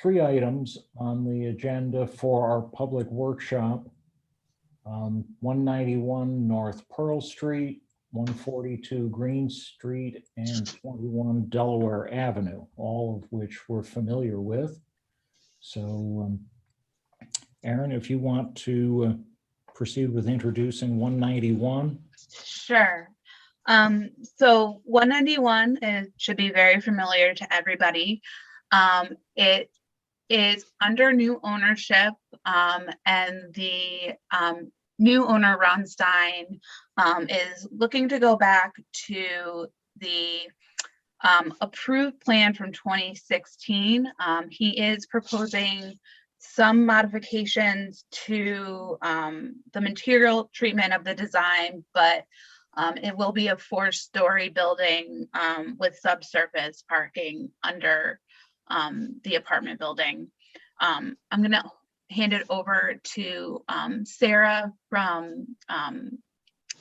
three items on the agenda for our public workshop. 191 North Pearl Street, 142 Green Street, and 21 Delaware Avenue, all of which we're familiar with. So, Aaron, if you want to proceed with introducing 191. Sure. So 191 should be very familiar to everybody. It is under new ownership, and the new owner, Ron Stein, is looking to go back to the approved plan from 2016. He is proposing some modifications to the material treatment of the design, but it will be a 4-story building with subsurface parking under the apartment building. I'm going to hand it over to Sarah from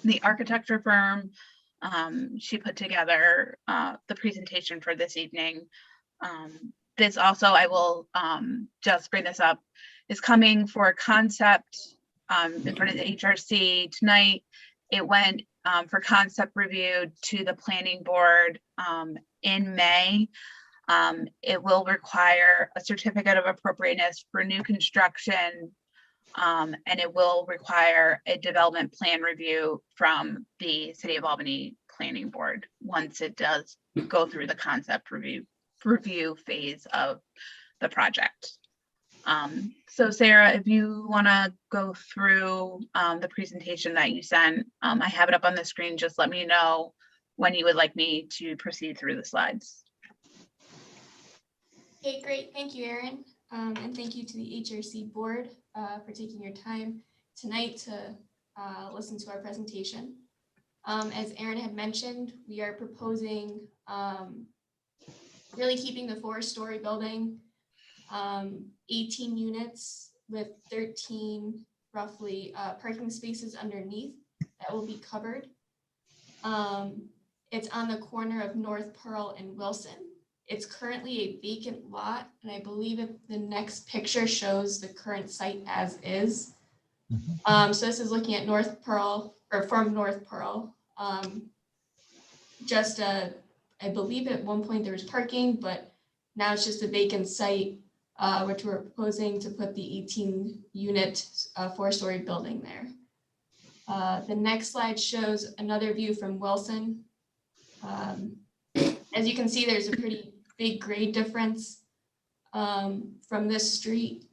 the architecture firm. She put together the presentation for this evening. This also, I will just bring this up, is coming for a concept in front of the HRC tonight. It went for concept review to the planning board in May. It will require a certificate of appropriateness for new construction, and it will require a development plan review from the City of Albany Planning Board once it does go through the concept review phase of the project. So Sarah, if you want to go through the presentation that you sent, I have it up on the screen. Just let me know when you would like me to proceed through the slides. Okay, great. Thank you, Erin. And thank you to the HRC board for taking your time tonight to listen to our presentation. As Erin had mentioned, we are proposing really keeping the 4-story building, 18 units with 13 roughly parking spaces underneath that will be covered. It's on the corner of North Pearl and Wilson. It's currently a vacant lot, and I believe the next picture shows the current site as is. So this is looking at North Pearl, or from North Pearl. I believe at one point there was parking, but now it's just a vacant site, which we're proposing to put the 18-unit 4-story building there. The next slide shows another view from Wilson. As you can see, there's a pretty big grade difference from this street,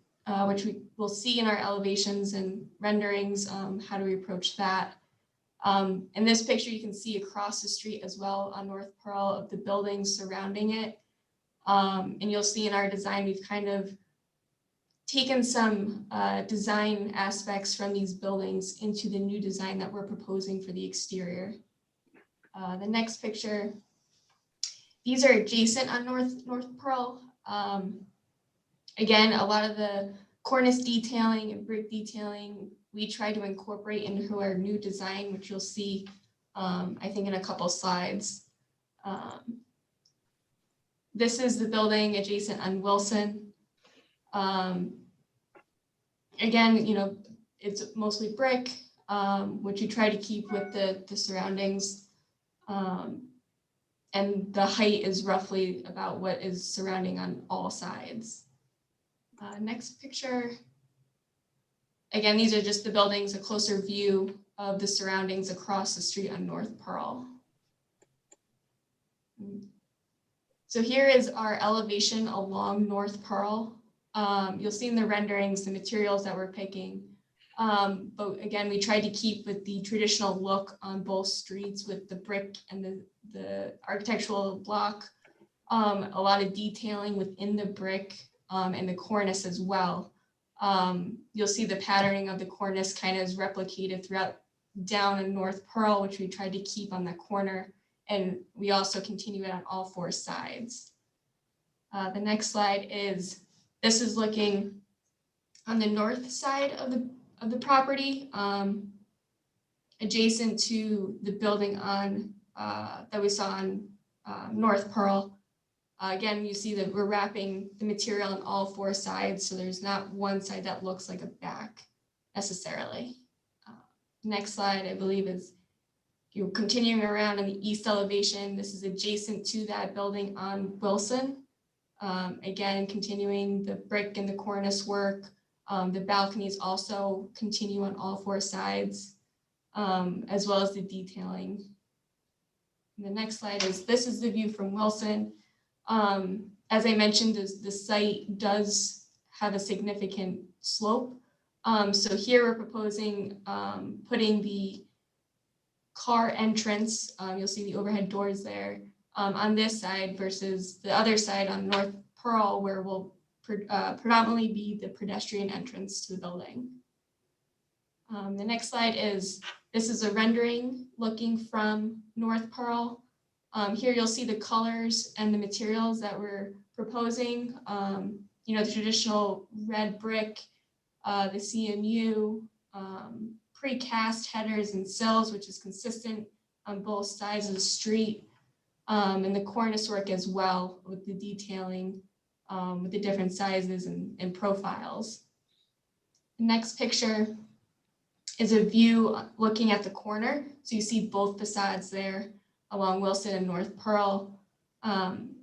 which we will see in our elevations and renderings. How do we approach that? In this picture, you can see across the street as well on North Pearl of the buildings surrounding it. And you'll see in our design, we've kind of taken some design aspects from these buildings into the new design that we're proposing for the exterior. The next picture, these are adjacent on North Pearl. Again, a lot of the cornice detailing and brick detailing we try to incorporate into our new design, which you'll see, I think, in a couple slides. This is the building adjacent on Wilson. Again, you know, it's mostly brick, which you try to keep with the surroundings. And the height is roughly about what is surrounding on all sides. Next picture. Again, these are just the buildings, a closer view of the surroundings across the street on North Pearl. So here is our elevation along North Pearl. You'll see in the renderings the materials that we're picking. But again, we tried to keep with the traditional look on both streets with the brick and the architectural block. A lot of detailing within the brick and the cornice as well. You'll see the patterning of the cornice kind of is replicated throughout down in North Pearl, which we tried to keep on the corner. And we also continue it on all 4 sides. The next slide is, this is looking on the north side of the property, adjacent to the building on that we saw on North Pearl. Again, you see that we're wrapping the material on all four sides, so there's not one side that looks like a back necessarily. Next slide, I believe, is you're continuing around in the east elevation. This is adjacent to that building on Wilson. Again, continuing the brick and the cornice work. The balconies also continue on all four sides, as well as the detailing. And the next slide is, this is the view from Wilson. As I mentioned, the site does have a significant slope. So here we're proposing putting the car entrance, you'll see the overhead doors there, on this side versus the other side on North Pearl, where will predominantly be the pedestrian entrance to the building. The next slide is, this is a rendering looking from North Pearl. Here you'll see the colors and the materials that we're proposing. You know, the traditional red brick, the CMU, precast headers and sills, which is consistent on both sides of the street, and the cornice work as well with the detailing, with the different sizes and profiles. The next picture is a view looking at the corner. So you see both facades there along Wilson and North Pearl.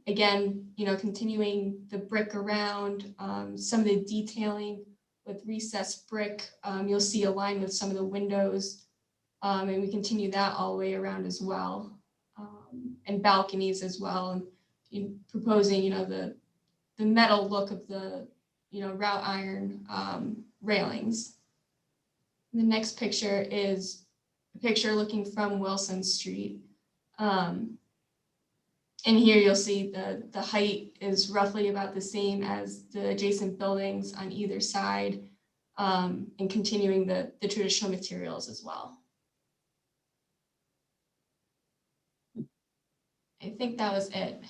Again, you know, continuing the brick around, some of the detailing with recessed brick, you'll see aligned with some of the windows, and we continue that all the way around as well, and balconies as well, and proposing, you know, the metal look of the, you know, wrought iron railings. The next picture is a picture looking from Wilson Street. And here you'll see the height is roughly about the same as the adjacent buildings on either side, and continuing the traditional materials as well. I think that was it.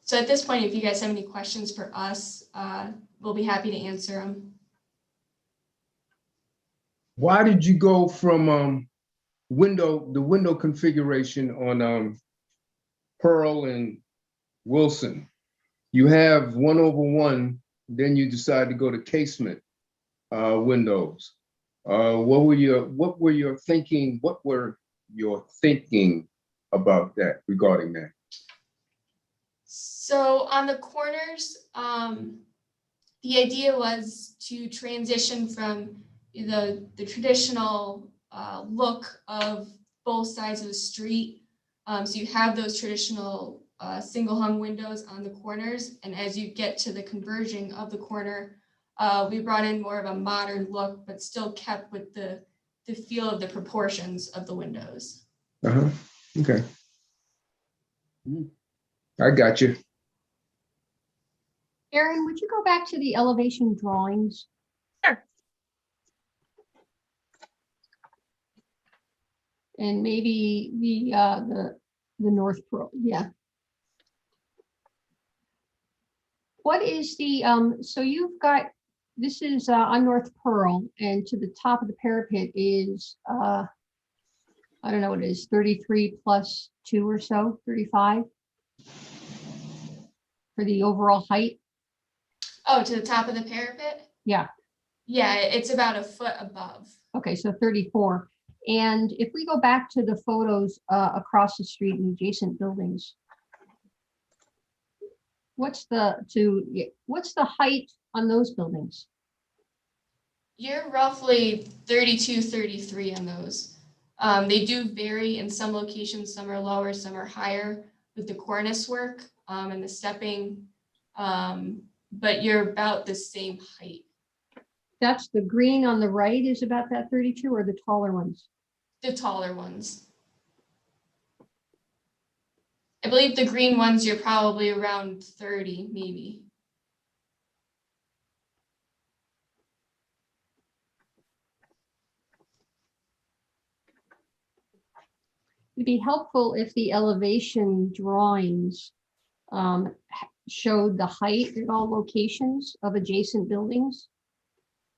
So at this point, if you guys have any questions for us, we'll be happy to answer them. Why did you go from the window configuration on Pearl and Wilson? You have 1/1, then you decide to go to casement windows. What were your thinking about that, regarding that? So on the corners, the idea was to transition from the traditional look of both sides of the street. So you have those traditional single hung windows on the corners, and as you get to the conversion of the corner, we brought in more of a modern look, but still kept with the feel of the proportions of the windows. Okay. I got you. Erin, would you go back to the elevation drawings? Sure. And maybe the North Pearl, yeah. What is the, so you've got, this is on North Pearl, and to the top of the parapet is, I don't know what it is, 33 plus 2 or so, 35? For the overall height? Oh, to the top of the parapet? Yeah. Yeah, it's about a foot above. Okay, so 34. And if we go back to the photos across the street in adjacent buildings, what's the height on those buildings? You're roughly 32, 33 on those. They do vary in some locations. Some are lower, some are higher with the cornice work and the stepping, but you're about the same height. That's the green on the right is about that 32, or the taller ones? The taller ones. I believe the green ones, you're probably around 30, maybe. It'd be helpful if the elevation drawings showed the height at all locations of adjacent buildings.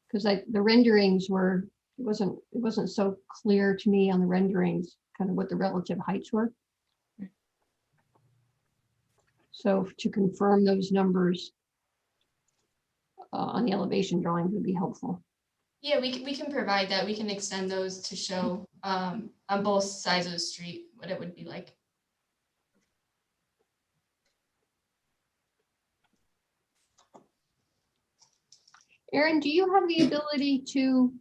Because the renderings were, it wasn't so clear to me on the renderings, kind of what the relative heights were. So to confirm those numbers on the elevation drawings would be helpful. Yeah, we can provide that. We can extend those to show on both sides of the street what it would be like. Aaron, do you have the ability to,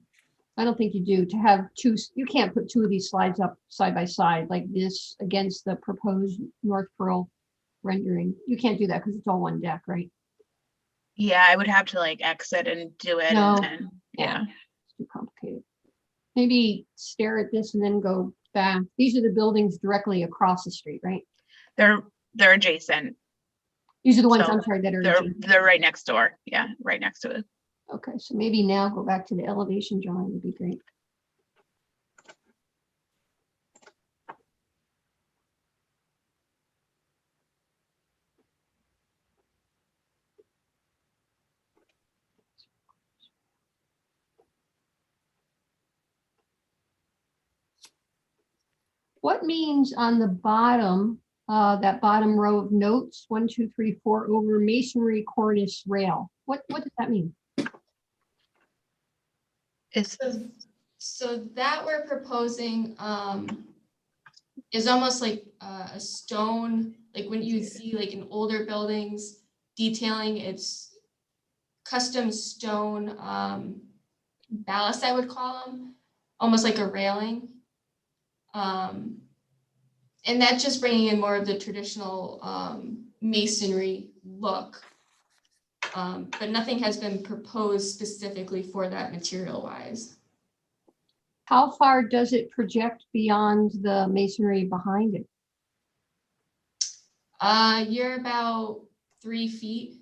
I don't think you do, to have two, you can't put two of these slides up side by side like this against the proposed North Pearl rendering. You can't do that because it's all one deck, right? Yeah, I would have to like exit and do it. No. And yeah. It's too complicated. Maybe stare at this and then go back. These are the buildings directly across the street, right? They're adjacent. These are the ones, So I'm sorry, that are. They're adjacent. they're right next door. Yeah, right next to it. Okay, so maybe now go back to the elevation drawing would be great. What means on the bottom, that bottom row of notes, 1, 2, 3, 4, over masonry cornice rail? What does that mean? It's So that we're proposing is almost like a stone, like when you see like in older buildings detailing, it's custom stone ballast, I would call them, almost like a railing. And that's just bringing in more of the traditional masonry look. But nothing has been proposed specifically for that material wise. How far does it project beyond the masonry behind it? You're about 3 feet.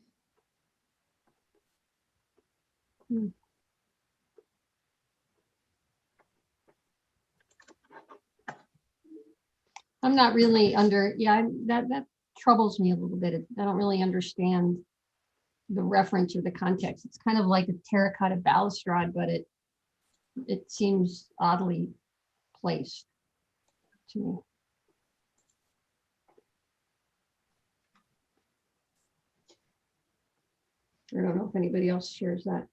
I'm not really that troubles me a little bit. I don't really understand the reference or the context. It's kind of like a terracotta balustrade, but it seems oddly placed to me. I don't know if anybody else shares that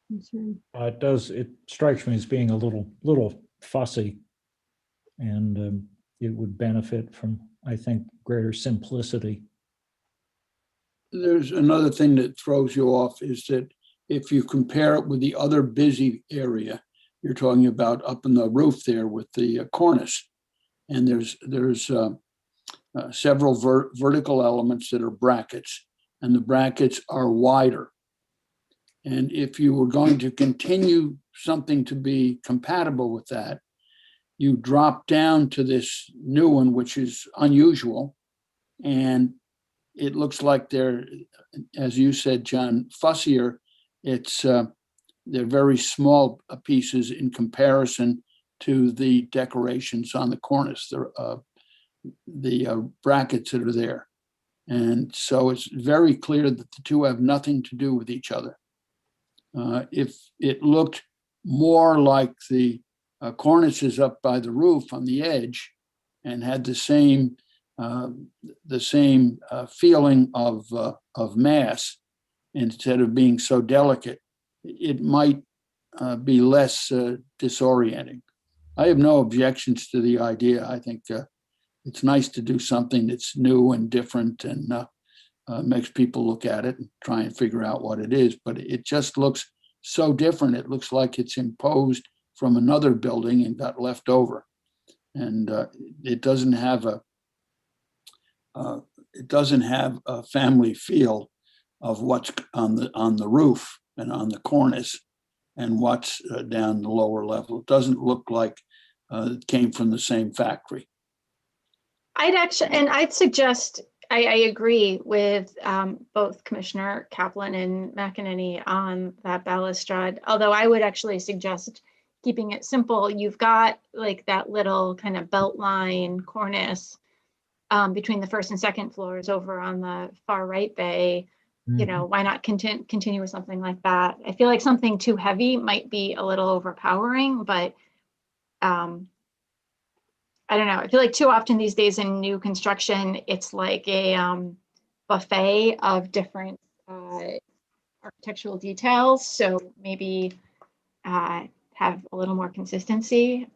concern. It strikes me as being a little fussy, and it would benefit from, I think, greater simplicity. There's another thing that throws you off is that if you compare it with the other busy area, you're talking about up in the roof there with the cornice, and there's several vertical elements that are brackets, and the brackets are wider. And if you were going to continue something to be compatible with that, you drop down to this new one, which is unusual. And it looks like they're, as you said, John, fussier. They're very small pieces in comparison to the decorations on the cornice, the brackets that are there. And so it's very clear that the two have nothing to do with each other. If it looked more like the cornices up by the roof on the edge and had the same feeling of mass, instead of being so delicate, it might be less disorienting. I have no objections to the idea. I think it's nice to do something that's new and different and makes people look at it and try and figure out what it is, but it just looks so different. It looks like it's imposed from another building and got left over. And it doesn't have a family feel of what's on the roof and on the cornice and what's down the lower level. It doesn't look like it came from the same factory. I'd suggest, I agree with both Commissioner Kaplan and McEnany on that balustrade, although I would actually suggest keeping it simple. You've got like that little kind of belt line cornice between the first and second floors over on the far right bay. You know, why not continue with something like that? I feel like something too heavy might be a little overpowering, but I don't know. I feel like too often these days in new construction, it's like a buffet of different architectural details. So maybe have a little more consistency.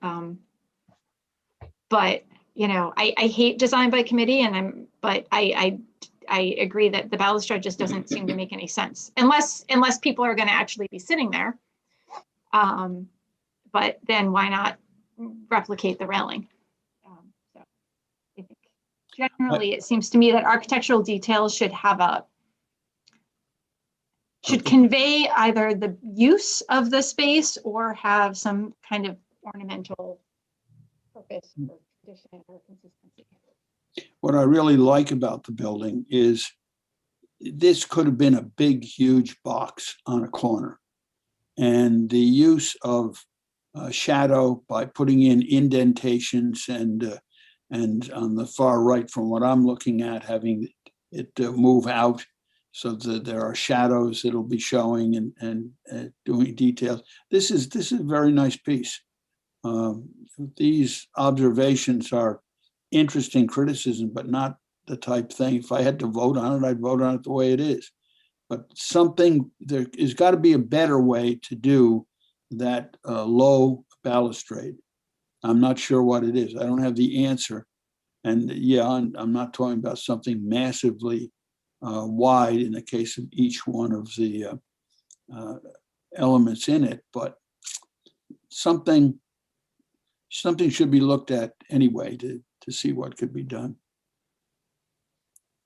But you know, I hate design by committee, and but I agree that the balustrade just doesn't seem to make any sense unless people are going to actually be sitting there. But then why not replicate the railing? So I think generally it seems to me that architectural details should convey either the use of the space or have some kind of ornamental purpose or tradition or consistency. What I really like about the building is this could have been a big, huge box on a corner. And the use of shadow by putting in indentations and on the far right from what I'm looking at, having it move out so that there are shadows that'll be showing and doing details. This is a very nice piece. These observations are interesting criticism, but not the type thing. If I had to vote on it, I'd vote on it the way it is. But there has got to be a better way to do that low balustrade. I'm not sure what it is. I don't have the answer. And yeah, I'm not talking about something massively wide in the case of each one of the elements in it, but something should be looked at anyway to see what could be done.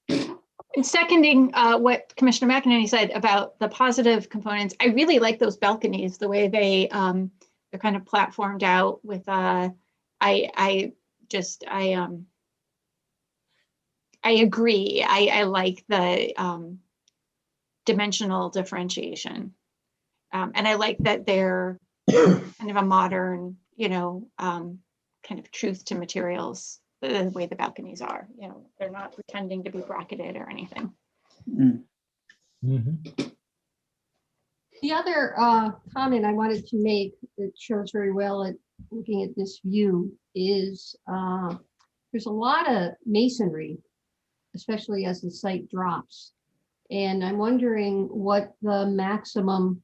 And seconding what Commissioner McEnany said about the positive components, I really like those balconies, the way they're kind of platformed out with I agree. I like the dimensional differentiation. And I like that they're kind of a modern, kind of truth to materials, the way the balconies are. They're not pretending to be bracketed or anything. Mhm. The other comment I wanted to make that shows very well at looking at this view is there's a lot of masonry, especially as the site drops. And I'm wondering what the maximum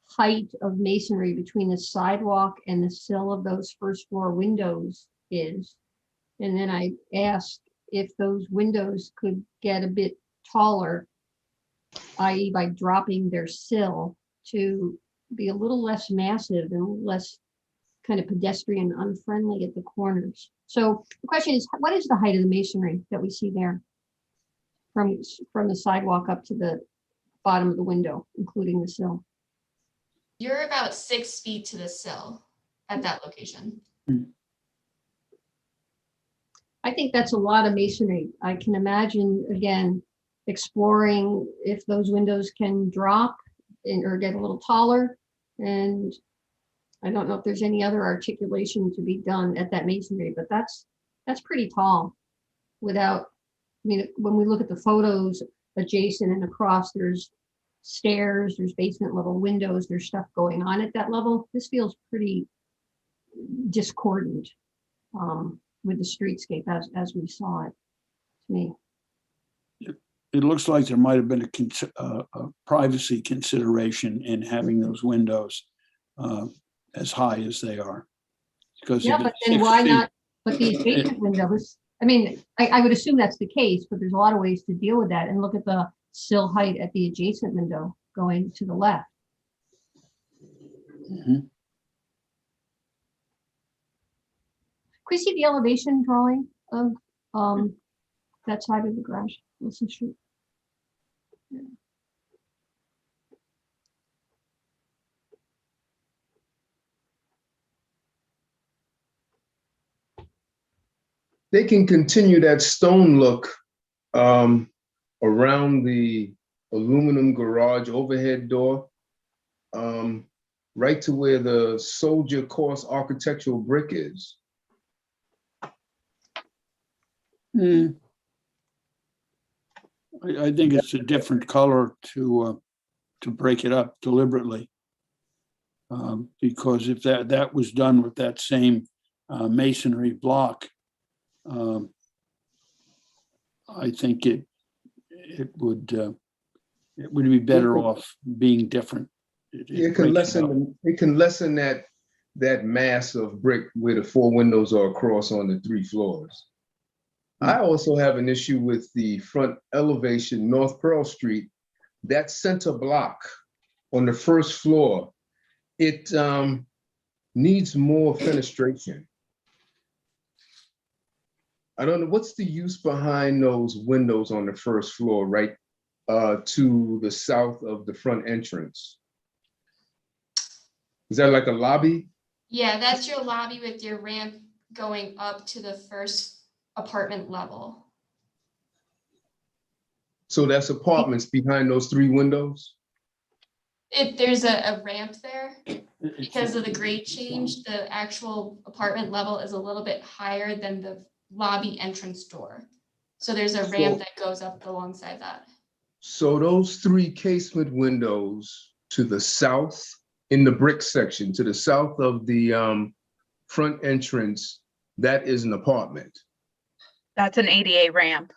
height of masonry between the sidewalk and the sill of those first floor windows is. And then I asked if those windows could get a bit taller, i.e. by dropping their sill to be a little less massive and less kind of pedestrian unfriendly at the corners. So the question is, what is the height of the masonry that we see there from the sidewalk up to the bottom of the window, including the sill? You're about 6 feet to the sill at that location. I think that's a lot of masonry. I can imagine, again, exploring if those windows can drop or get a little taller. And I don't know if there's any other articulation to be done at that masonry, but that's pretty tall without, when we look at the photos adjacent and across, there's stairs, there's basement level windows, there's stuff going on at that level. This feels pretty discordant with the streetscape as we saw it, to me. It looks like there might have been a privacy consideration in having those windows as high as they are. Because yeah, but then why not put the adjacent windows? I would assume that's the case, but there's a lot of ways to deal with that. And look at the sill height at the adjacent window going to the left. Mm-hmm. Could we see the elevation drawing of that side of the garage, Wilson Street? Yeah. They can continue that stone look around the aluminum garage overhead door, right to where the Soldier Course architectural brick is. I think it's a different color to break it up deliberately. Because if that was done with that same masonry block, I think it would be better off being different. It can breaks it up. lessen that mass of brick where the 4 windows are across on the 3 floors. I also have an issue with the front elevation, North Pearl Street, that center block on the 1st floor. It needs more fenestration. I don't know, what's the use behind those windows on the 1st floor, right to the south of the front entrance? Is that like a lobby? Yeah, that's your lobby with your ramp going up to the 1st apartment level. So that's apartments behind those 3 windows? There's a ramp there. Because of the grade change, the actual apartment level is a little bit higher than the lobby entrance door. So there's a ramp that goes up alongside that. So those 3 casement windows to the south in the brick section, to the south of the front entrance, that is an apartment. That's an ADA ramp.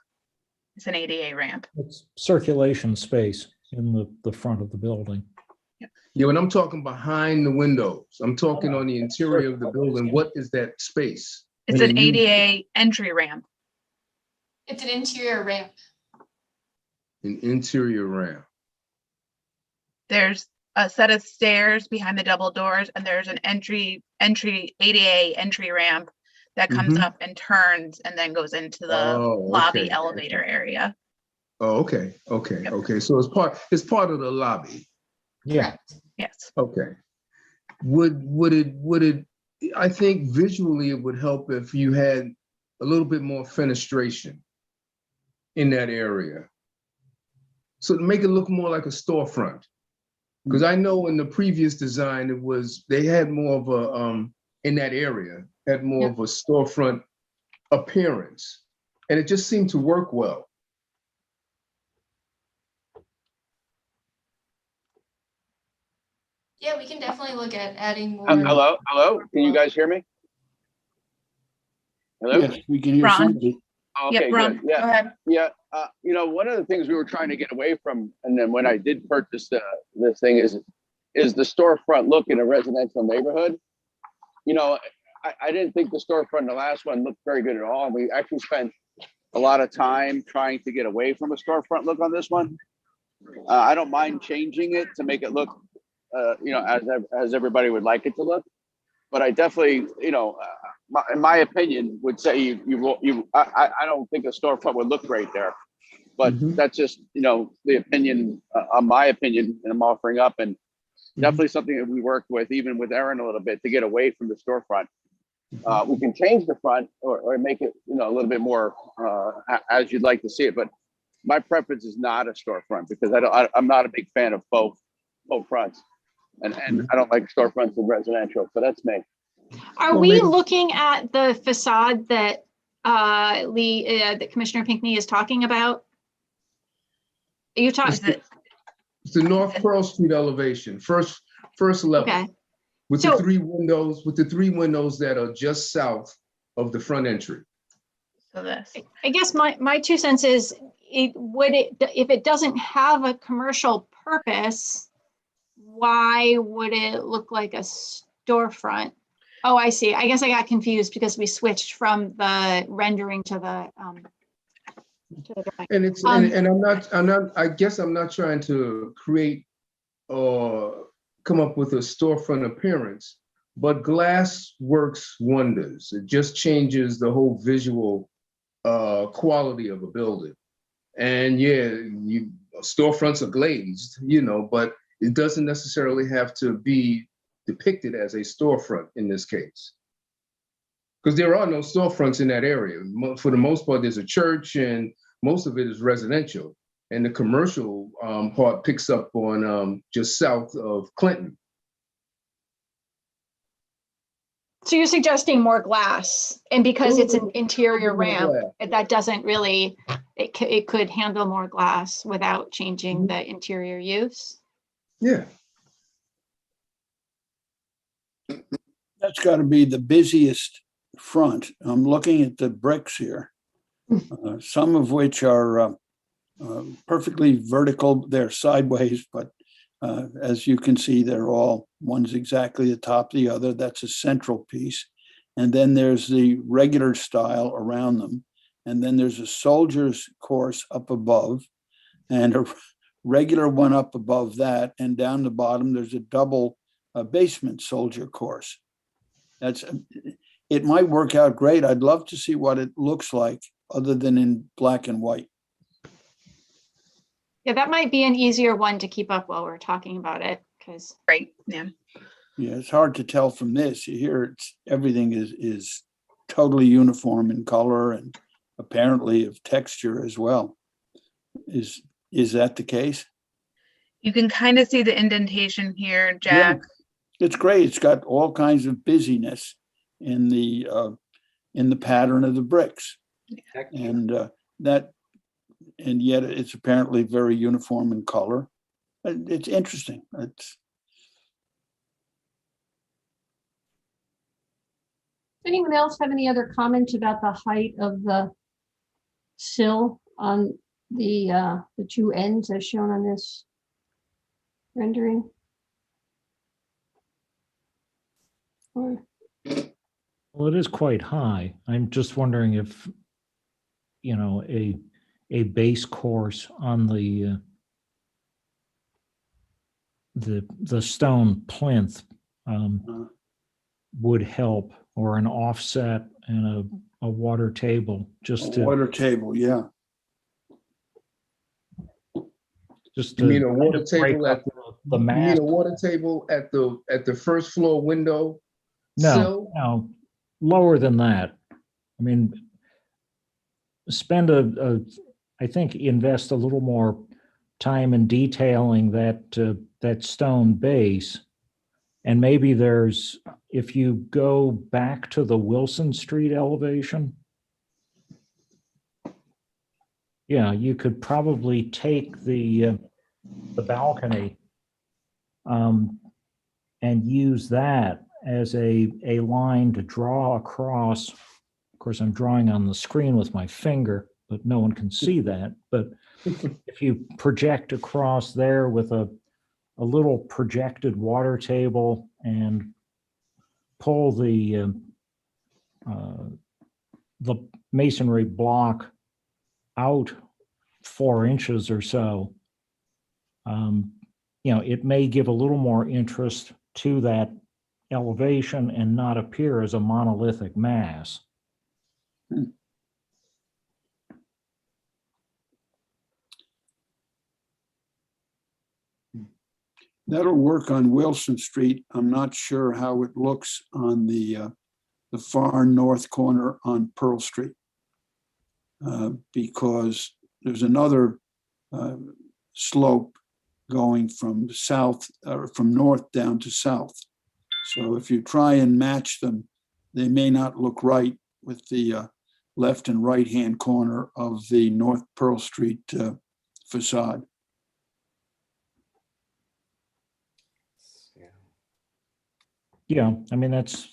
It's an ADA ramp. It's circulation space in the front of the building. Yeah, when I'm talking behind the windows, I'm talking on the interior of the building. What is that space? It's an ADA entry ramp. It's an interior ramp. An interior ramp. There's a set of stairs behind the double doors, and there's an ADA entry ramp that comes up and turns and then goes into the lobby elevator area. Oh, okay. So it's part of the lobby. Yeah. Correct. Yes. Okay. Would it, I think visually it would help if you had a little bit more fenestration in that area. So to make it look more like a storefront. Because I know in the previous design, they had more of a, in that area, had more of a storefront appearance. And it just seemed to work well. Yeah, we can definitely look at adding more. Hello? Can you guys hear me? Hello? Yes, we can hear Ron? somebody. Okay, Ron, good. go Yeah, ahead. yeah. One of the things we were trying to get away from, and then when I did purchase this thing is the storefront look in a residential neighborhood. I didn't think the storefront in the last one looked very good at all. And we actually spent a lot of time trying to get away from a storefront look on this one. I don't mind changing it to make it look, as everybody would like it to look. But I definitely, in my opinion, would say I don't think a storefront would look great there. But that's just, the opinion, my opinion, and I'm offering up, and definitely something that we worked with, even with Erin a little bit, to get away from the storefront. We can change the front or make it, a little bit more as you'd like to see it. But my preference is not a storefront because I'm not a big fan of faux fronts, and I don't like storefronts in residential. So that's me. Are we looking at the facade that that Commissioner Pinckney is talking about? Are you talking? It's the North Pearl Street elevation, first level. Okay. With the 3 windows that are just south of the front entry. So this. I guess my 2 cents is, if it doesn't have a commercial purpose, why would it look like a storefront? Oh, I see. I guess I got confused because we switched from the rendering to the drawing. And it's I guess I'm not trying to create or come up with a storefront appearance, but glass works wonders. It just changes the whole visual quality of a building. And storefronts are glazed, but it doesn't necessarily have to be depicted as a storefront in this case. Because there are no storefronts in that area. For the most part, there's a church and most of it is residential. And the commercial part picks up on just south of Clinton. So you're suggesting more glass, and because it's an interior ramp, that doesn't really, it could handle more glass without changing the interior use? Yeah. That's got to be the busiest front. I'm looking at the bricks here, some of which are perfectly vertical. They're sideways, but as you can see, they're all, one's exactly the top of the other. That's a central piece. And then there's the regular style around them. And then there's a soldier's course up above and a regular one up above that. And down the bottom, there's a double basement soldier course. It might work out great. I'd love to see what it looks like other than in black and white. Yeah, that might be an easier one to keep up while we're talking about it, because Right, yeah. Yeah, it's hard to tell from this. You hear it's everything is totally uniform in color and apparently of texture as well. Is that the case? You can kind of see the indentation here, Jack. Yeah, it's great. It's got all kinds of busyness in the pattern of the bricks, and and yet it's apparently very uniform in color. It's interesting. Anyone else have any other comments about the height of the sill on the two ends as shown on this rendering? Or Well, it is quite high. I'm just wondering if, you know, a base course on the stone plinth would help, or an offset and a water table, just to Water table, yeah. just You mean to a water kind of break table up at the You mass. mean a water table at the first floor window No, sill? no, lower than that. I mean, spend I think invest a little more time in detailing that stone base. And maybe there's, if you go back to the Wilson Street elevation, yeah, you could probably take the balcony and use that as a line to draw across. Of course, I'm drawing on the screen with my finger, but no one can see that. But if you project across there with a little projected water table and pull the masonry block out 4 inches or so, you know, it may give a little more interest to that elevation and not appear as a monolithic mass. That'll work on Wilson Street. I'm not sure how it looks on the far north corner on Pearl Street, because there's another slope going from south or from north down to south. So if you try and match them, they may not look right with the left and right hand corner of the North Pearl Street facade. Yeah, I mean, that's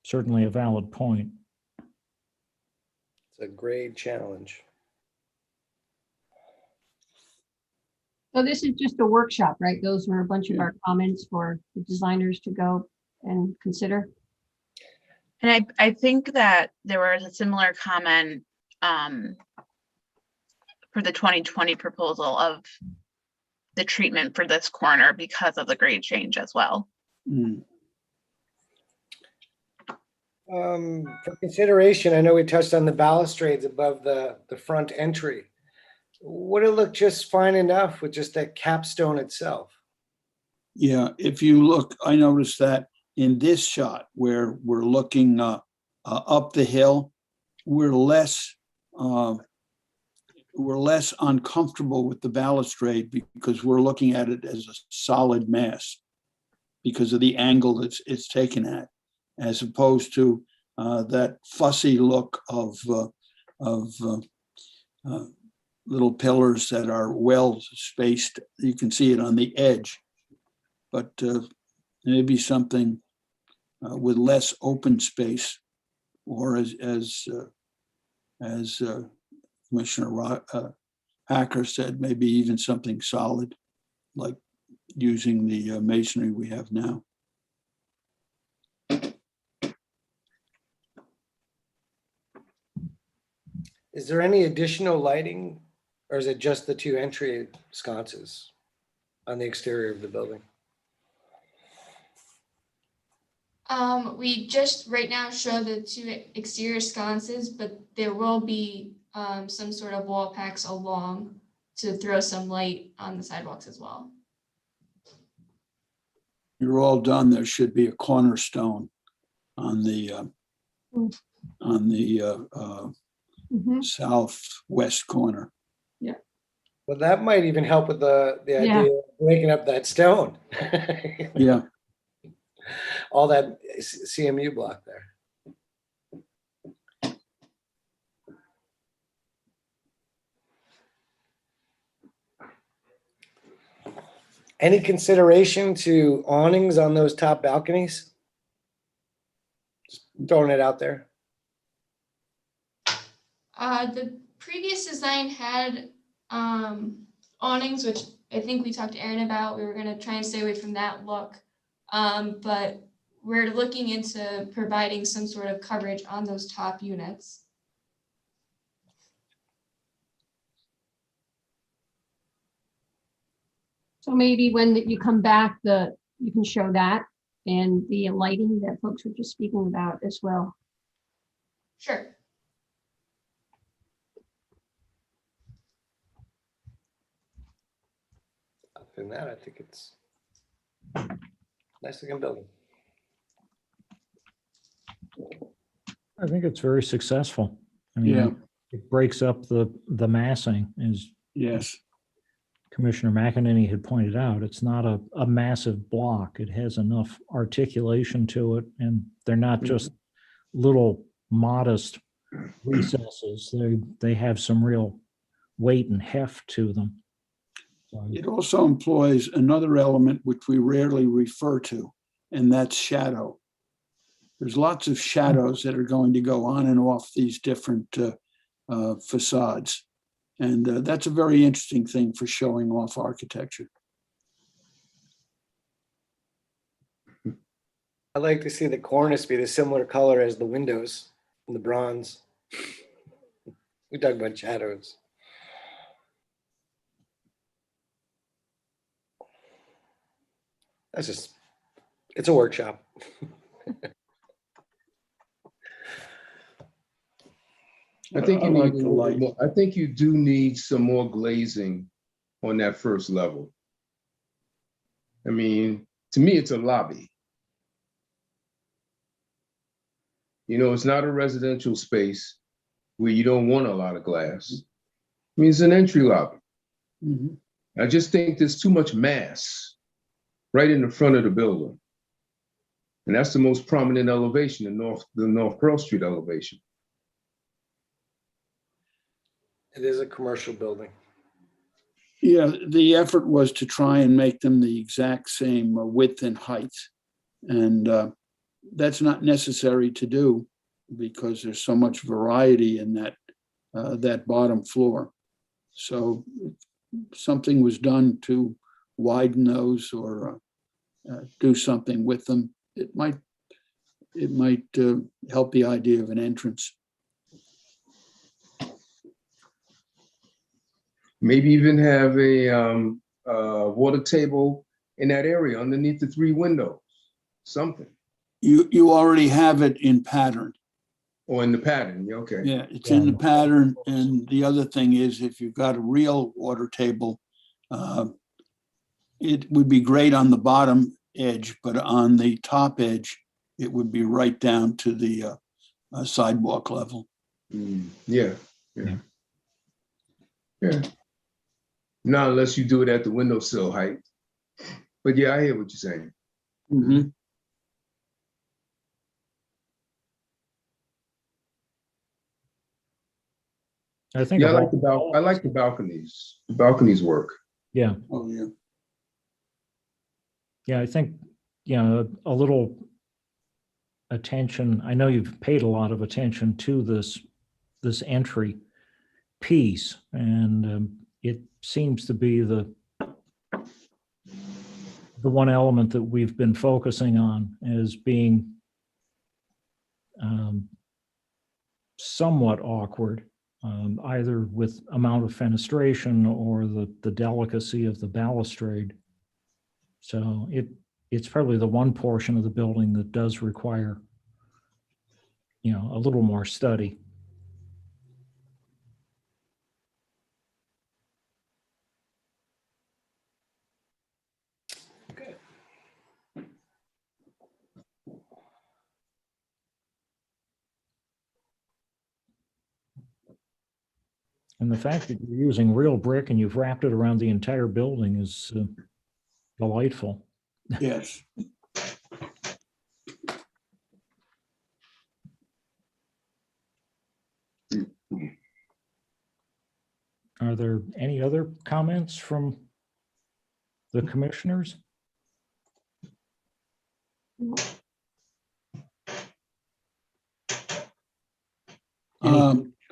certainly a valid point. It's a grade challenge. So this is just a workshop, right? Those were a bunch of our comments for the designers to go and consider. And I think that there was a similar comment for the 2020 proposal of the treatment for this corner because of the grade change as well. Mm. For consideration, I know we touched on the balustrades above the front entry. Would it look just fine enough with just that capstone itself? Yeah, if you look, I noticed that in this shot where we're looking up the hill, we're less uncomfortable with the balustrade because we're looking at it as a solid mass because of the angle it's taken at, as opposed to that fussy look of little pillars that are well spaced. You can see it on the edge, but maybe something with less open space, or as Commissioner Packer said, maybe even something solid, like using the masonry we have now. Is there any additional lighting, or is it just the two entry sconces on the exterior of the building? We just right now show the two exterior sconces, but there will be some sort of wall packs along to throw some light on the sidewalks as well. You're all done. There should be a cornerstone on the Mhm. southwest corner. Well, that might even help with the Yeah. idea of breaking up that stone. Yeah, All that CMU block there. Any consideration to awnings on those top balconies? Just throwing it out there. The previous design had awnings, which I think we talked to Aaron about. We were going to try and stay away from that look. But we're looking into providing some sort of coverage on those top units. So maybe when you come back, you can show that and the lighting that folks were just speaking about as well. Sure. Other than that, I think it's nice looking building. I think it's very successful. I mean, yeah, it breaks up the massing, as yes. Commissioner McEnany had pointed out. It's not a massive block. It has enough articulation to it, and they're not just little modest recesses. They have some real weight and heft to them. So, It also employs another element which we rarely refer to, and that's shadow. There's lots of shadows that are going to go on and off these different facades. And that's a very interesting thing for showing off architecture. I'd like to see the cornice be the similar color as the windows in the bronze. We talked about shadows. That's just, it's a workshop. I think you I like need a the little light. more, I think you do need some more glazing on that first level. I mean, to me, it's a lobby. You know, it's not a residential space where you don't want a lot of glass. I mean, it's an entry lobby. Mhm. I just think there's too much mass right in the front of the building. And that's the most prominent elevation, the North Pearl Street elevation. It is a commercial building. Yeah, the effort was to try and make them the exact same width and height. And that's not necessary to do because there's so much variety in that bottom floor. So something was done to widen those or do something with them. It might help the idea of an entrance. Maybe even have a water table in that area underneath the 3 windows, something. You already have it in pattern. Or in the pattern, yeah, okay. Yeah, it's in the pattern. And the other thing is, if you've got a real water table, it would be great on the bottom edge, but on the top edge, it would be right down to the sidewalk level. Yeah. Not unless you do it at the windowsill height. But yeah, I hear what you're saying. Mhm. I think. Yeah, of I all- like the balconies. The balconies work. Yeah. Oh, yeah. Yeah, I think, a little attention. I know you've paid a lot of attention to this entry piece, and it seems to be the one element that we've been focusing on as being somewhat awkward, either with amount of fenestration or the delicacy of the balustrade. So it's probably the one portion of the building that does require, you know, a little more study. And the fact that you're using real brick and you've wrapped it around the entire building is delightful. Yes. Are there any other comments from the commissioners?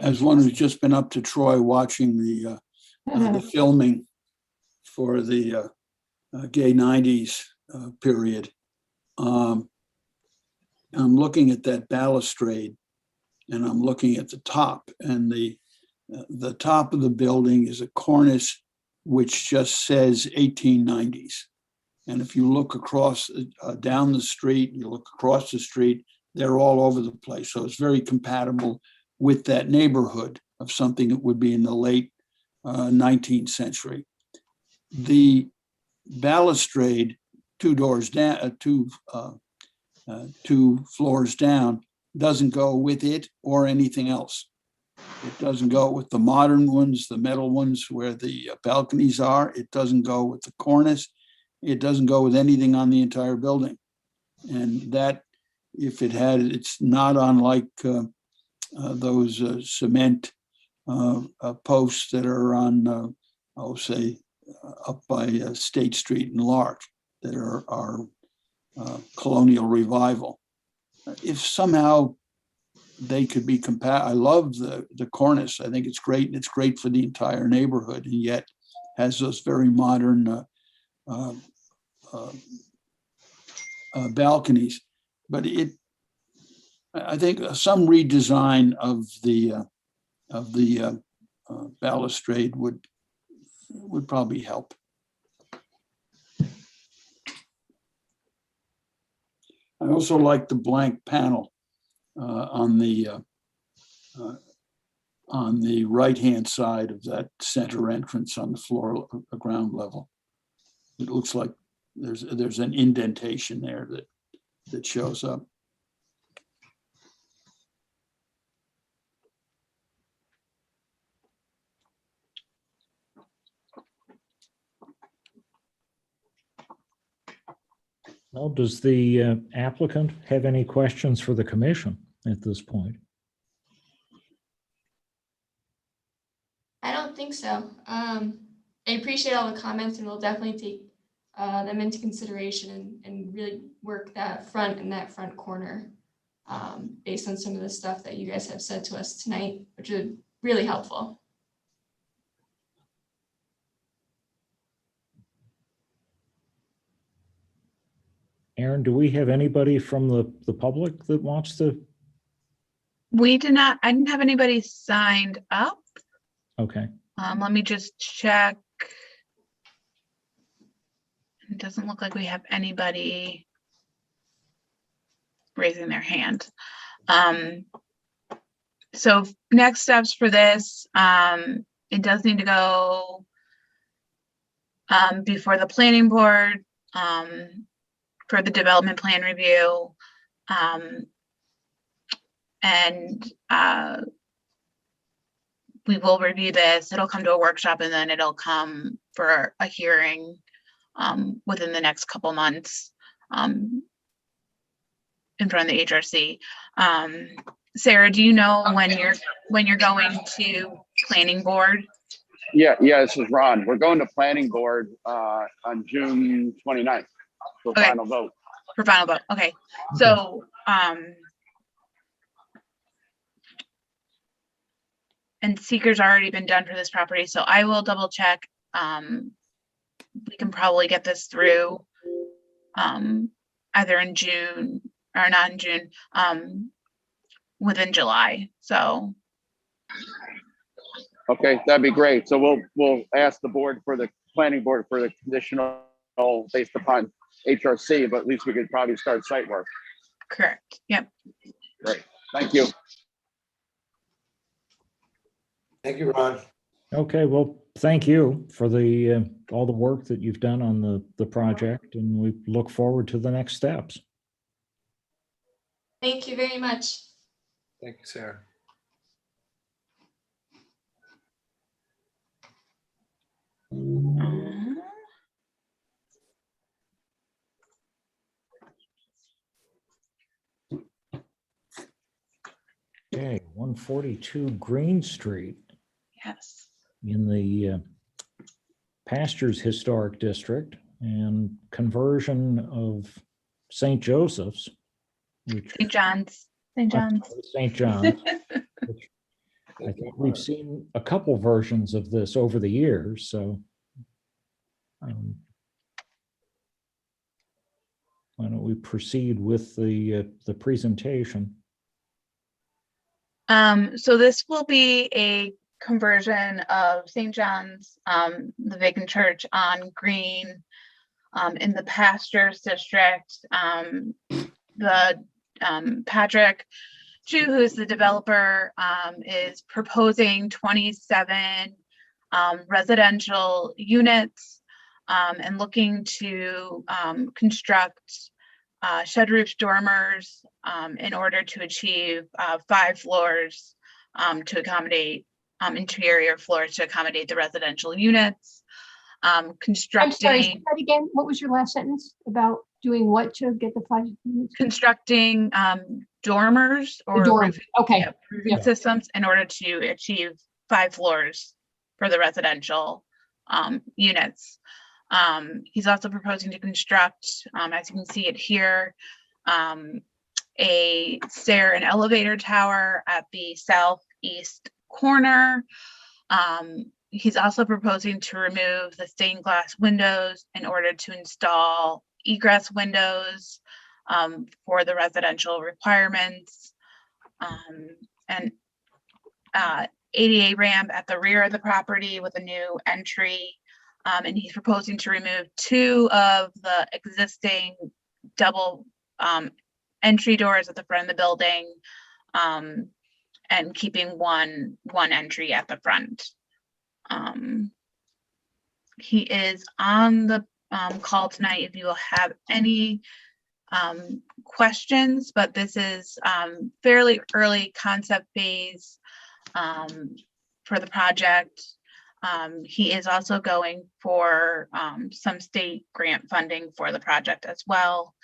As one who's just been up to Troy watching the filming for the gay 90s period, I'm looking at that balustrade and I'm looking at the top, and the top of the building is a cornice which just says 1890s. And if you look across down the street, you look across the street, they're all over the place. So it's very compatible with that neighborhood of something that would be in the late 19th century. The balustrade, two floors down, doesn't go with it or anything else. It doesn't go with the modern ones, the metal ones where the balconies are. It doesn't go with the cornice. It doesn't go with anything on the entire building. And that, if it had, it's not unlike those cement posts that are on, say, up by State Street in Lark that are colonial revival. If somehow they could be compatible, I love the cornice. I think it's great, and it's great for the entire neighborhood, and yet has those very modern balconies. But I think some redesign of the balustrade would probably help. I also like the blank panel on the right-hand side of that center entrance on the floor, ground level. It looks like there's an indentation there that shows up. Well, does the applicant have any questions for the commission at this point? I don't think so. I appreciate all the comments, and we'll definitely take them into consideration and really work that front and that front corner based on some of the stuff that you guys have said to us tonight, which is really helpful. Aaron, do we have anybody from the public that wants to? We did not, I didn't have anybody signed up. Okay. Let me just check. It doesn't look like we have anybody raising their hand. So next steps for this, it does need to go before the planning board for the development plan review. We will review this. It'll come to a workshop, and then it'll come for a hearing within the next couple months in front of the HRC. Sarah, do you know when you're going to planning board? Yeah, this is Ron. We're going to planning board on June 29th for Okay. final vote. For final vote, okay. So, and seeker's already been done for this property, so I will double check. We can probably get this through either in June or not in June, within July. So Okay, that'd be great. So we'll ask the board for the planning board for the conditional based upon HRC, but at least we could probably start site work. correct. Yep. Great, thank you. Thank you, Ron. Okay, well, thank you for the all the work that you've done on the project, and we look forward to the next steps. Thank you very much. Thank you, Sarah. Okay, 142 Green Street Yes. in the Pastures Historic District, and conversion of St. Joseph's, which St. John's. St. John's. St. John's. Which I think we've seen a couple versions of this over the years, so why don't we proceed with the presentation? So this will be a conversion of St. John's, the vacant church on Green, in the Pastures District. Patrick Chu, who's the developer, is proposing 27 residential units and looking to construct shed roof dormers in order to achieve 5 floors to accommodate interior floors to accommodate the residential units. I'm sorry, say Constructing that again. What was your last sentence about doing what to get the 5 units? constructing dormers The or dorm. roofing, Okay, yeah, roofing systems in order to achieve 5 floors for the residential units. He's also proposing to construct, as you can see it here, a stair and elevator tower at the southeast corner. He's also proposing to remove the stained glass windows in order to install egress windows for the residential requirements. And ADA ramp at the rear of the property with a new entry. And he's proposing to remove 2 of the existing double entry doors at the front of the building, and keeping one entry at the front. He is on the call tonight if you will have any questions, but this is fairly early concept phase for the project. He is also going for some state grant funding for the project as well.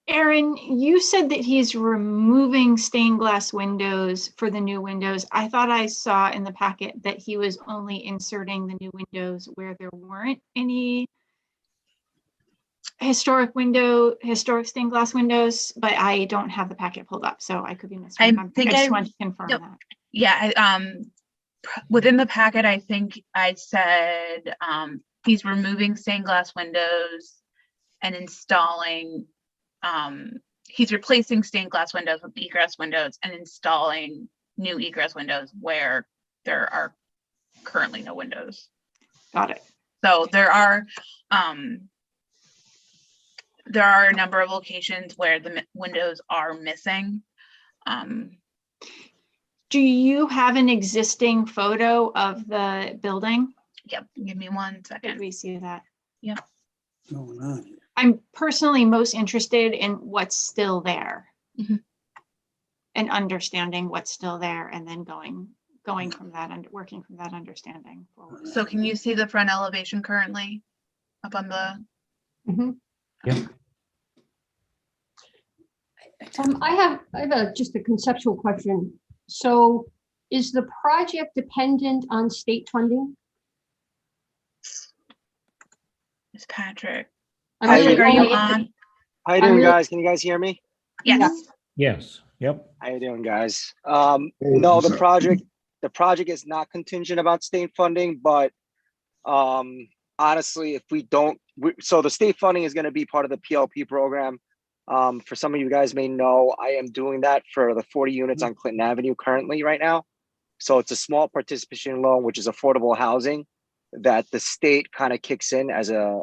Aaron, you said that he's removing stained glass windows for the new windows. I thought I saw in the packet that he was only inserting the new windows where there weren't any historic stained glass windows, but I don't have the packet pulled up, so I could be misremembering. I just wanted to confirm yep. that. Yeah, within the packet, I think I said he's removing stained glass windows and installing, he's replacing stained glass windows with egress windows and installing new egress windows where there are currently no windows. Got it. So there are a number of locations where the windows are missing. Do you have an existing photo of the building? Yep, give me 1 Could second. we see that? Yep. Going on here. I'm personally most interested in what's still there. Mhm. And understanding what's still there and then going from that and working from that understanding forward. So can you see the front elevation currently up on the? Mhm. Yep. I have just a conceptual question. So is the project dependent on state funding? It's Patrick. I'm Hi, really Patrick, are you only- on? How you I'm doing, really- guys? Can you guys hear me? Yes. Yes, yep. How you doing, guys? Hey, No, what's the up? project is not contingent about state funding, but honestly, if we don't, so the state funding is going to be part of the PLP program. For some of you guys may know, I am doing that for the 40 units on Clinton Avenue currently right now. So it's a small participation loan, which is affordable housing that the state kind of kicks in as a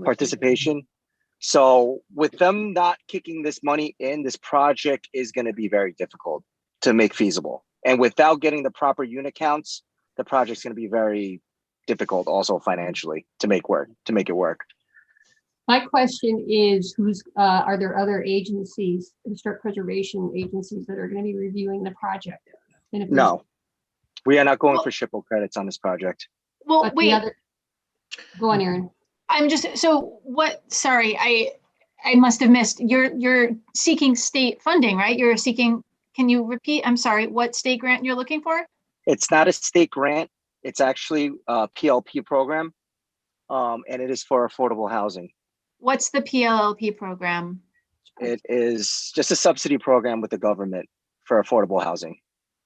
participation. So with them not kicking this money in, this project is going to be very difficult to make feasible. And without getting the proper unit counts, the project's going to be very difficult also financially to make it work. My question is, are there other agencies, historic preservation agencies that are going to be reviewing the project? And if there's- No, we are not going for SHPO credits on this project. Well, but the wait, other- Go on, Erin. I'm just, so what, sorry, I must have missed, you're seeking state funding, right? You're seeking, can you repeat? I'm sorry, what state grant you're looking for? It's not a state grant. It's actually a PLP program. And it is for affordable housing. What's the PLP program? It is just a subsidy program with the government for affordable housing.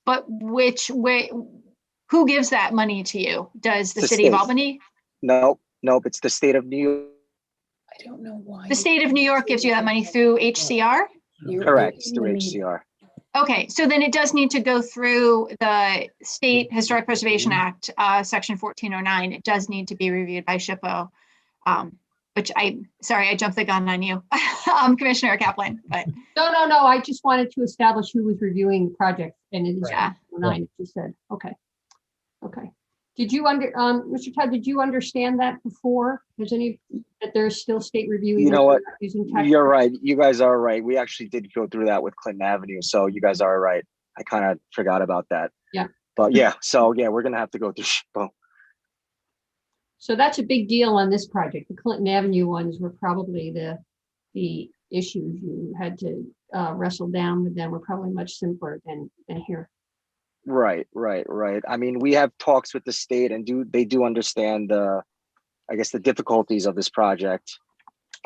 But which way, who gives that money to you? Does the The city of state. Albany? Nope, it's the state of New York. I don't know why. The state of New York gives you that money through HCR? Correct, it's through HCR. Okay, so then it does need to go through the State Historic Preservation Act, Section 1409. It does need to be reviewed by SHPO, which sorry, I jumped the gun on you, Commissioner Kaplan, but No. I just wanted to establish who was reviewing the project, and it is Yeah. 9, you said. Okay. Did you Mr. Todd, did you understand that before? That there's still state review? You know what? Using tax- You're right. You guys are right. We actually did go through that with Clinton Avenue. So you guys are right. I kind of forgot about that. Yeah. But yeah, so yeah, we're going to have to go through SHPO. So that's a big deal on this project. The Clinton Avenue ones were probably the issues you had to wrestle down with them were probably much simpler than here. Right. I mean, we have talks with the state and they do understand I guess the difficulties of this project.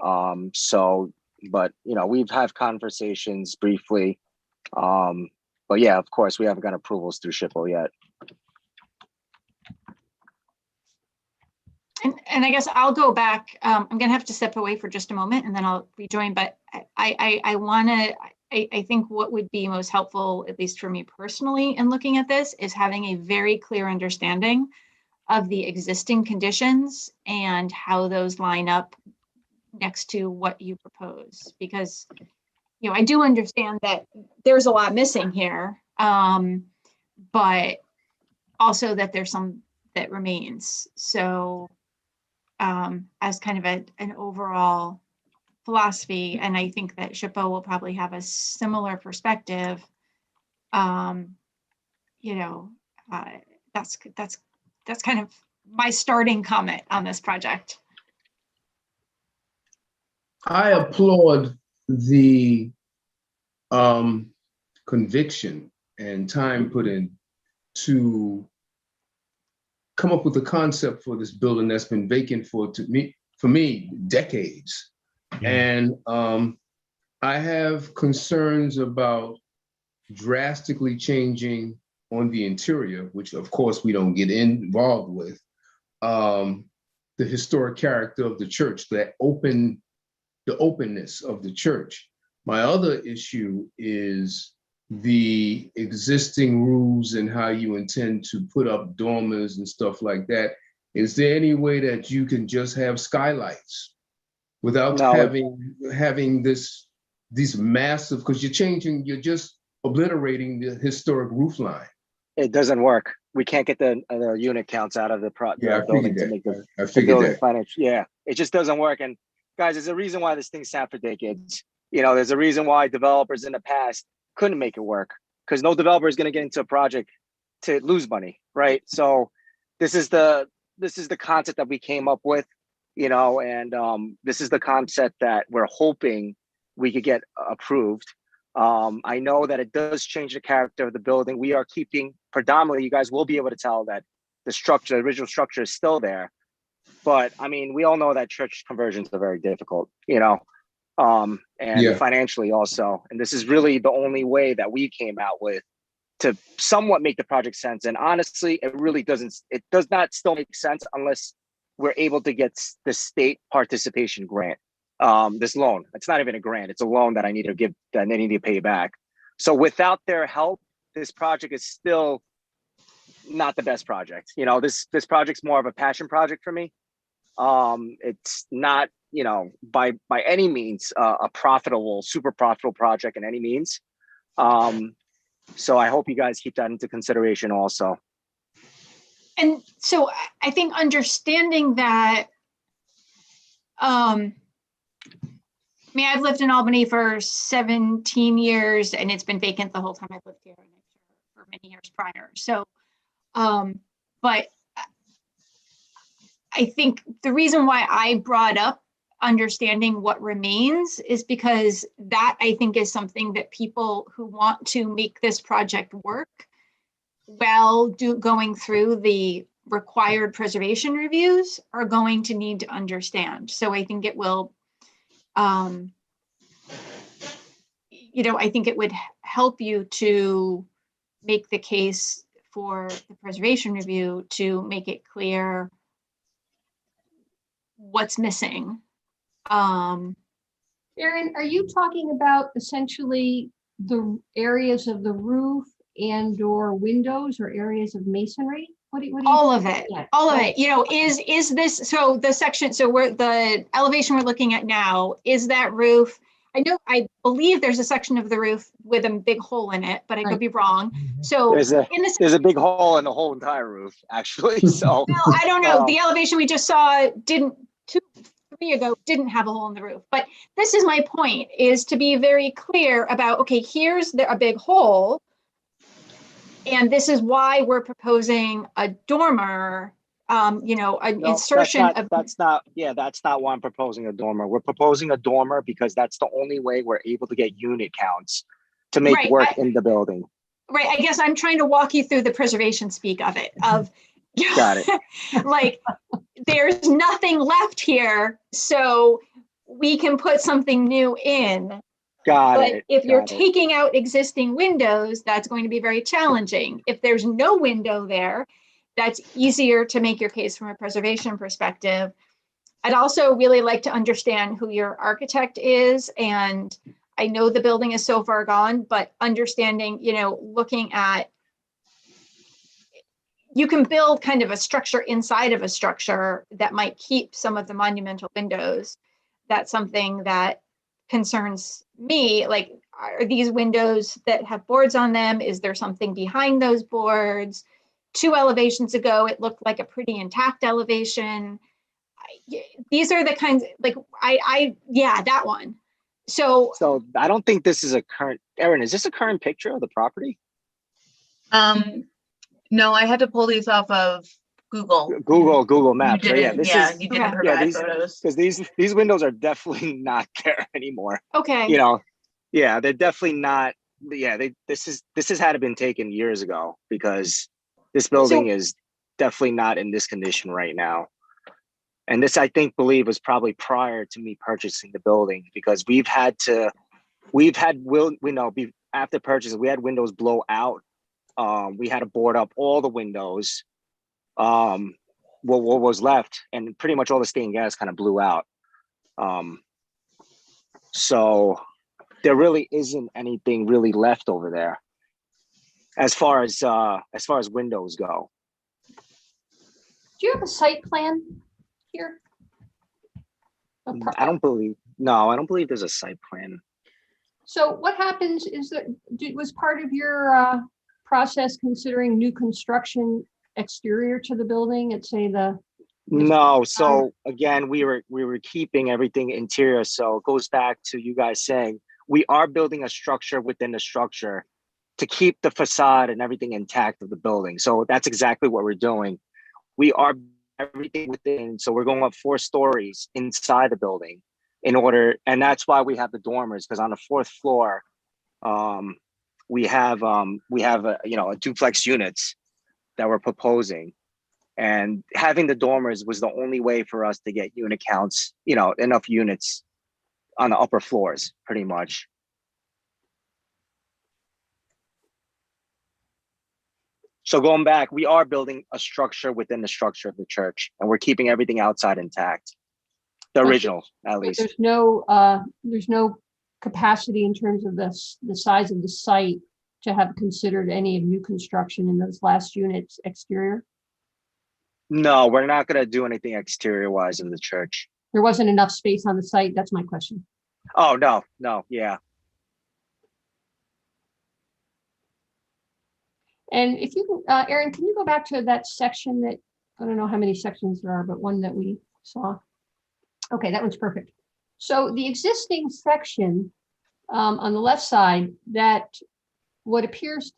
But we've had conversations briefly. But yeah, of course, we haven't got approvals through SHPO yet. and I guess I'll go back. I'm gonna have to step away for just a moment and then I'll rejoin, but I think what would be most helpful, at least for me personally, in looking at this is having a very clear understanding of the existing conditions and how those line up next to what you propose. Because, I do understand that there's a lot missing here, but also that there's some that remains. So as kind of an overall philosophy, and I think that SHPO will probably have a similar perspective. That's kind of my starting comment on this project. I applaud the conviction and time put in to come up with a concept for this building that's been vacant for me decades. And I have concerns about drastically changing on the interior, which of course we don't get involved with, the historic character of the church, the openness of the church. My other issue is the existing rules and how you intend to put up dormers and stuff like that. Is there any way that you can just have skylights without having these massive, because you're just obliterating the historic roof line? It doesn't work. We can't get the unit counts out of the building to make the building financial. Yeah, it just doesn't work. And guys, there's a reason why this thing sat for decades. There's a reason why developers in the past couldn't make it work, because no developer is going to get into a project to lose money, right? So this is the concept that we came up with, and this is the concept that we're hoping we could get approved. I know that it does change the character of the building. We are keeping predominantly, you guys will be able to tell that the original structure is still there. But I mean, we all know that church conversions are very difficult, and financially also. And this is really the only way that we came out with to somewhat make the project sense. And honestly, it does not still make sense unless we're able to get the state participation grant. This loan, it's not even a grant, it's a loan that I need to pay back. So without their help, this project is still not the best project. You know, this project's more of a passion project for me. It's not, you know, by any means a super profitable project in any means. So I hope you guys keep that into consideration also. And so I think understanding that, I mean, I've lived in Albany for 17 years and it's been vacant the whole time I've lived here, and for many years prior. So, but I think the reason why I brought up understanding what remains is because that, I think, is something that people who want to make this project work while going through the required preservation reviews are going to need to understand. So I think it will, you know, I think it would help you to make the case for the preservation review to make it clear what's missing. Erin, are you talking about essentially the areas of the roof and or windows or areas of masonry? What do you all of it, all of it, you know, is this, so the section, so the elevation we're looking at now, is that roof, I believe there's a section of the roof with a big hole in it, but I could be wrong. So there's a big hole in the whole entire roof, actually. So well, I don't know. The elevation we just saw didn't 2-3 ago didn't have a hole in the roof. But this is my point, is to be very clear about, okay, here's a big hole. And this is why we're proposing a dormer, you know, an insertion of. That's not why I'm proposing a dormer. We're proposing a dormer because that's the only way we're able to get unit counts to make work in the building. Right. I guess I'm trying to walk you through the preservation speak of it, of, got it. Like, there's nothing left here, so we can put something new in. But if you're taking out existing windows, that's going to be very challenging. If there's no window there, that's easier to make your case from a preservation perspective. I'd also really like to understand who your architect is. And I know the building is so far gone, but understanding, you know, looking at, you can build kind of a structure inside of a structure that might keep some of the monumental windows. That's something that concerns me. Like, are these windows that have boards on them? Is there something behind those boards? 2 elevations ago, it looked like a pretty intact elevation. These are the kinds, like, yeah, that one. So I don't think this is a current, Erin, is this a current picture of the property? No, I had to pull these off of Google Maps. You didn't, you didn't provide photos. Because these windows are definitely not there anymore. Okay. You know, yeah, they're definitely not. Yeah, this has had been taken years ago, because this building is definitely not in this condition right now. And this, I believe, was probably prior to me purchasing the building, because after purchase, we had windows blow out. We had to board up all the windows. What was left, and pretty much all the stained gas kind of blew out. So there really isn't anything really left over there as far as windows go. Do you have a site plan here? I don't believe there's a site plan. So what happens is that, was part of your process considering new construction exterior to the building at, say, No, so again, we were keeping everything interior. So it goes back to you guys saying we are building a structure within the structure to keep the facade and everything intact of the building. So that's exactly what we're doing. We are everything within. So we're going up 4 stories inside the building and that's why we have the dormers, because on the 4th floor, we have a duplex units that we're proposing. And having the dormers was the only way for us to get unit counts, enough units on the upper floors, pretty much. So going back, we are building a structure within the structure of the church, and we're keeping everything outside intact. The original, at least. There's no capacity in terms of the size of the site to have considered any of new construction in those last units exterior? No, we're not going to do anything exterior wise in the church. There wasn't enough space on the site. That's my question. Oh, no, yeah. And if you, Aaron, can you go back to that section that, I don't know how many sections there are, but one that we saw? Okay, that one's perfect. So the existing section on the left side, that what appears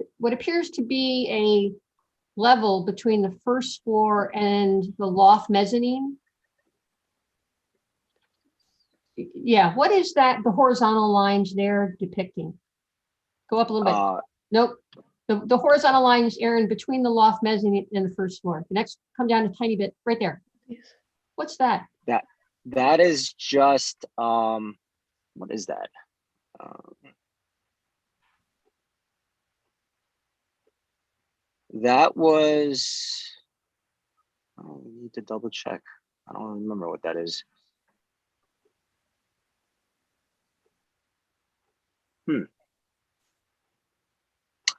to be a level between the first floor and the loft mezzanine. Yeah, what is that, the horizontal lines there depicting? Go up a little bit. Nope. The horizontal lines, Aaron, between the loft mezzanine and the first floor. The next, come down a tiny bit, right there. What's that? That is just, what is that? That was, oh, we need to double check. I don't remember what that is.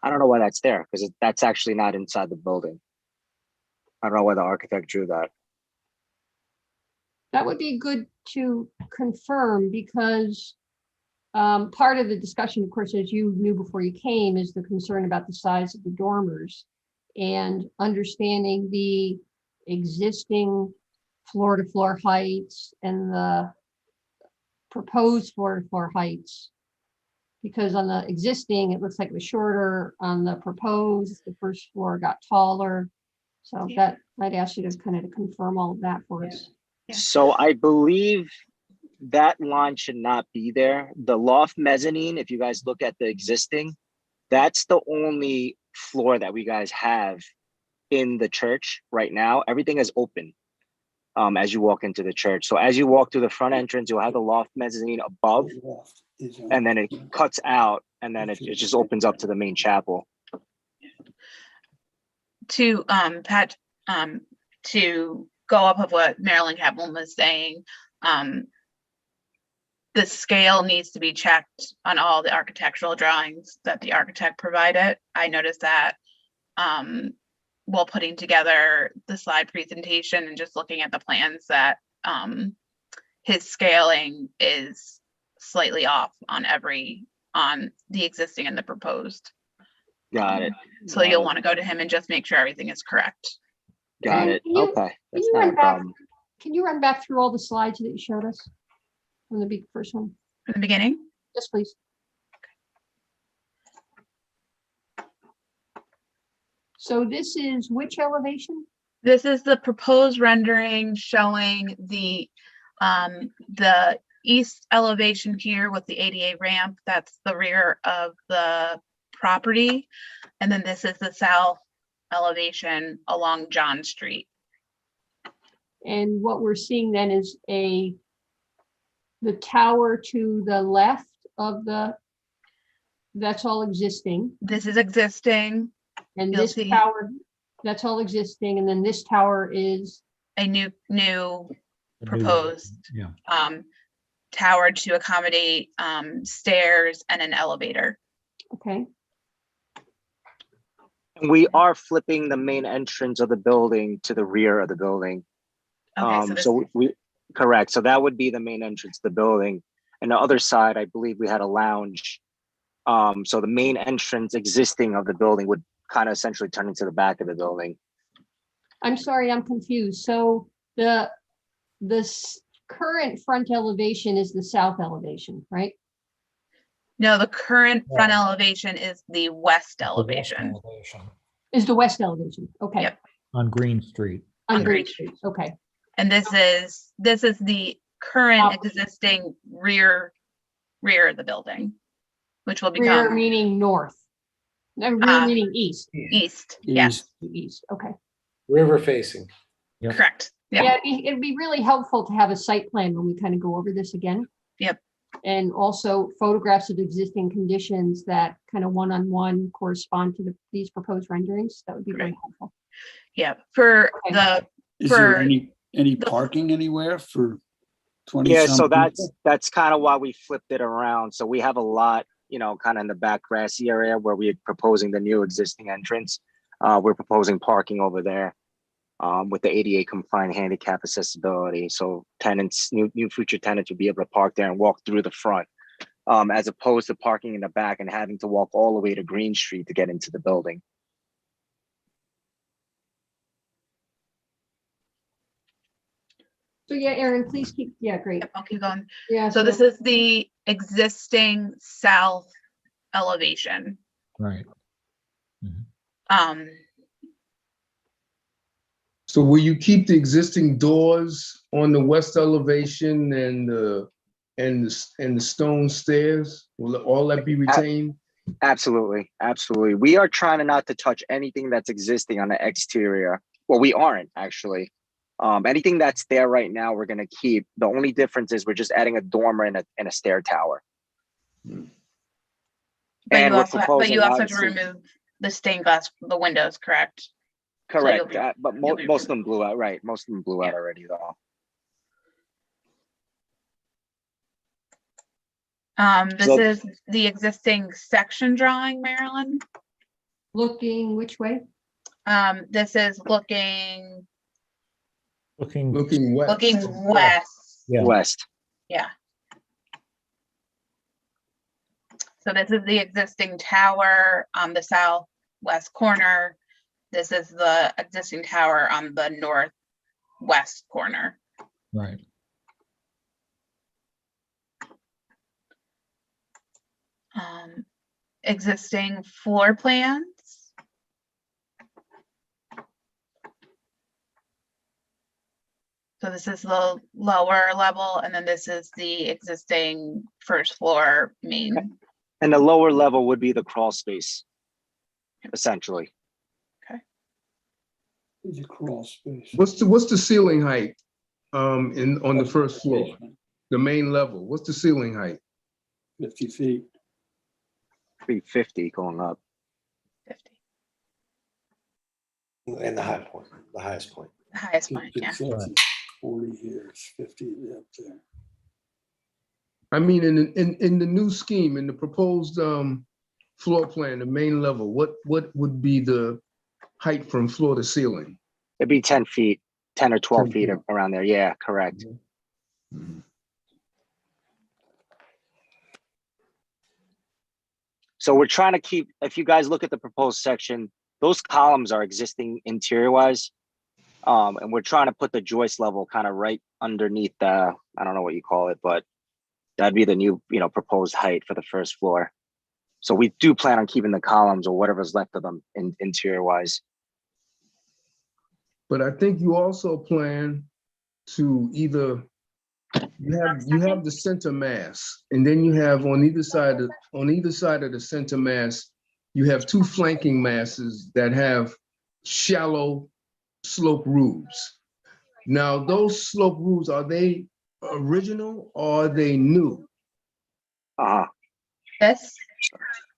I don't know why that's there, because that's actually not inside the building. I don't know why the architect drew that. That would be good to confirm, because part of the discussion, of course, as you knew before you came, is the concern about the size of the dormers and understanding the existing floor-to-floor heights and the proposed floor-to-floor heights. Because on the existing, it looks like it was shorter. On the proposed, the first floor got taller. So that I'd ask you to kind of confirm all of that for us. So I believe that line should not be there. The loft mezzanine, if you guys look at the existing, that's the only floor that we guys have in the church right now. Everything is open as you walk into the church. So as you walk through the front entrance, you'll have the loft mezzanine above, and then it cuts out, and then it just opens up to the main chapel. To Pat, to go up of what Marilyn Kaplan was saying, the scale needs to be checked on all the architectural drawings that the architect provided. I noticed that while putting together the slide presentation and just looking at the plans, that his scaling is slightly off on the existing and the proposed. Got it. So you'll want to go to him and just make sure everything is correct. Got it. Okay. That's not a problem. Can you run back through all the slides that you showed us from the first one? From the beginning? Yes, please. So this is which elevation? This is the proposed rendering showing the east elevation here with the ADA ramp. That's the rear of the property. And then this is the south elevation along John Street. And what we're seeing then is the tower to the left of that's all existing. This is existing. And You'll this see tower, that's all existing. And then this tower is a new proposed tower to accommodate stairs and an elevator. okay. We are flipping the main entrance of the building to the rear of the building. Okay, Correct. So that would be the main entrance to the building. And the other side, I believe we had a lounge. So the main entrance existing of the building would kind of essentially turn into the back of the building. I'm sorry, I'm confused. So the current front elevation is the south elevation, right? no, the current front elevation is the west elevation. Is the west elevation. Okay. Yep. On Green Street. On Green Street. Okay. And this is the current existing rear of the building, which will become Rear meaning north. No, rear meaning east. East. Yes. East. Okay. River facing. Yep. Correct. Yeah. Yeah, it'd be really helpful to have a site plan when we kind of go over this again. Yep. and also photographs of existing conditions that kind of one-on-one correspond to these proposed renderings. That would be very helpful. Yeah, for Okay. the, Is there for, any parking anywhere for 20 Yeah, some so people? that's kind of why we flipped it around. So we have a lot, you know, kind of in the back grassy area where we're proposing the new existing entrance. We're proposing parking over there with the ADA compliant handicap accessibility. So tenants, new future tenants will be able to park there and walk through the front, as opposed to parking in the back and having to walk all the way to Green Street to get into the building. So yeah, Erin, please keep, yeah, great. I'll keep going. Yeah. So this is the existing south elevation. Right. So will you keep the existing doors on the west elevation and the stone stairs? Will all that be retained? Absolutely, absolutely. We are trying to not to touch anything that's existing on the exterior. Well, we aren't actually. Anything that's there right now, we're going to keep. The only difference is we're just adding a dormer and a stair tower. But And you we're also, proposing, but you also have to obviously- remove the stained glass from the windows, correct? Correct, you'll be- but you'll be most of them blew out. Right, most of them blew out Yeah. already, though. This So- is the existing section drawing, Marilyn. Looking which way? This is looking Looking Looking west. west. Yeah. West. Yeah. So this is the existing tower on the southwest corner. This is the existing tower on the northwest corner. right. Existing floor plans. So this is the lower level, and then this is the existing first floor main. And the lower level would be the crawl space, essentially. Is a crawl space. What's the ceiling height on the first floor, the main level? What's the ceiling height? 50 feet. 350 going up. 50, And the high point, the highest point. the highest point, yeah. It's 40 here, it's 50 up there. I mean, in the new scheme, in the proposed floor plan, the main level, what would be the height from floor to ceiling? It'd be 10 feet, 10 or 12 10 feet feet. around there. Yeah, correct. Mhm. So we're trying to keep, if you guys look at the proposed section, those columns are existing interior wise. And we're trying to put the joist level kind of right underneath the, I don't know what you call it, but that'd be the new, proposed height for the first floor. So we do plan on keeping the columns or whatever's left of them interior wise. But I think you also plan to either, you have the center mass, and then you have on either side of the center mass, you have two flanking masses that have shallow slope roofs. Now, those slope roofs, are they original or are they new? This,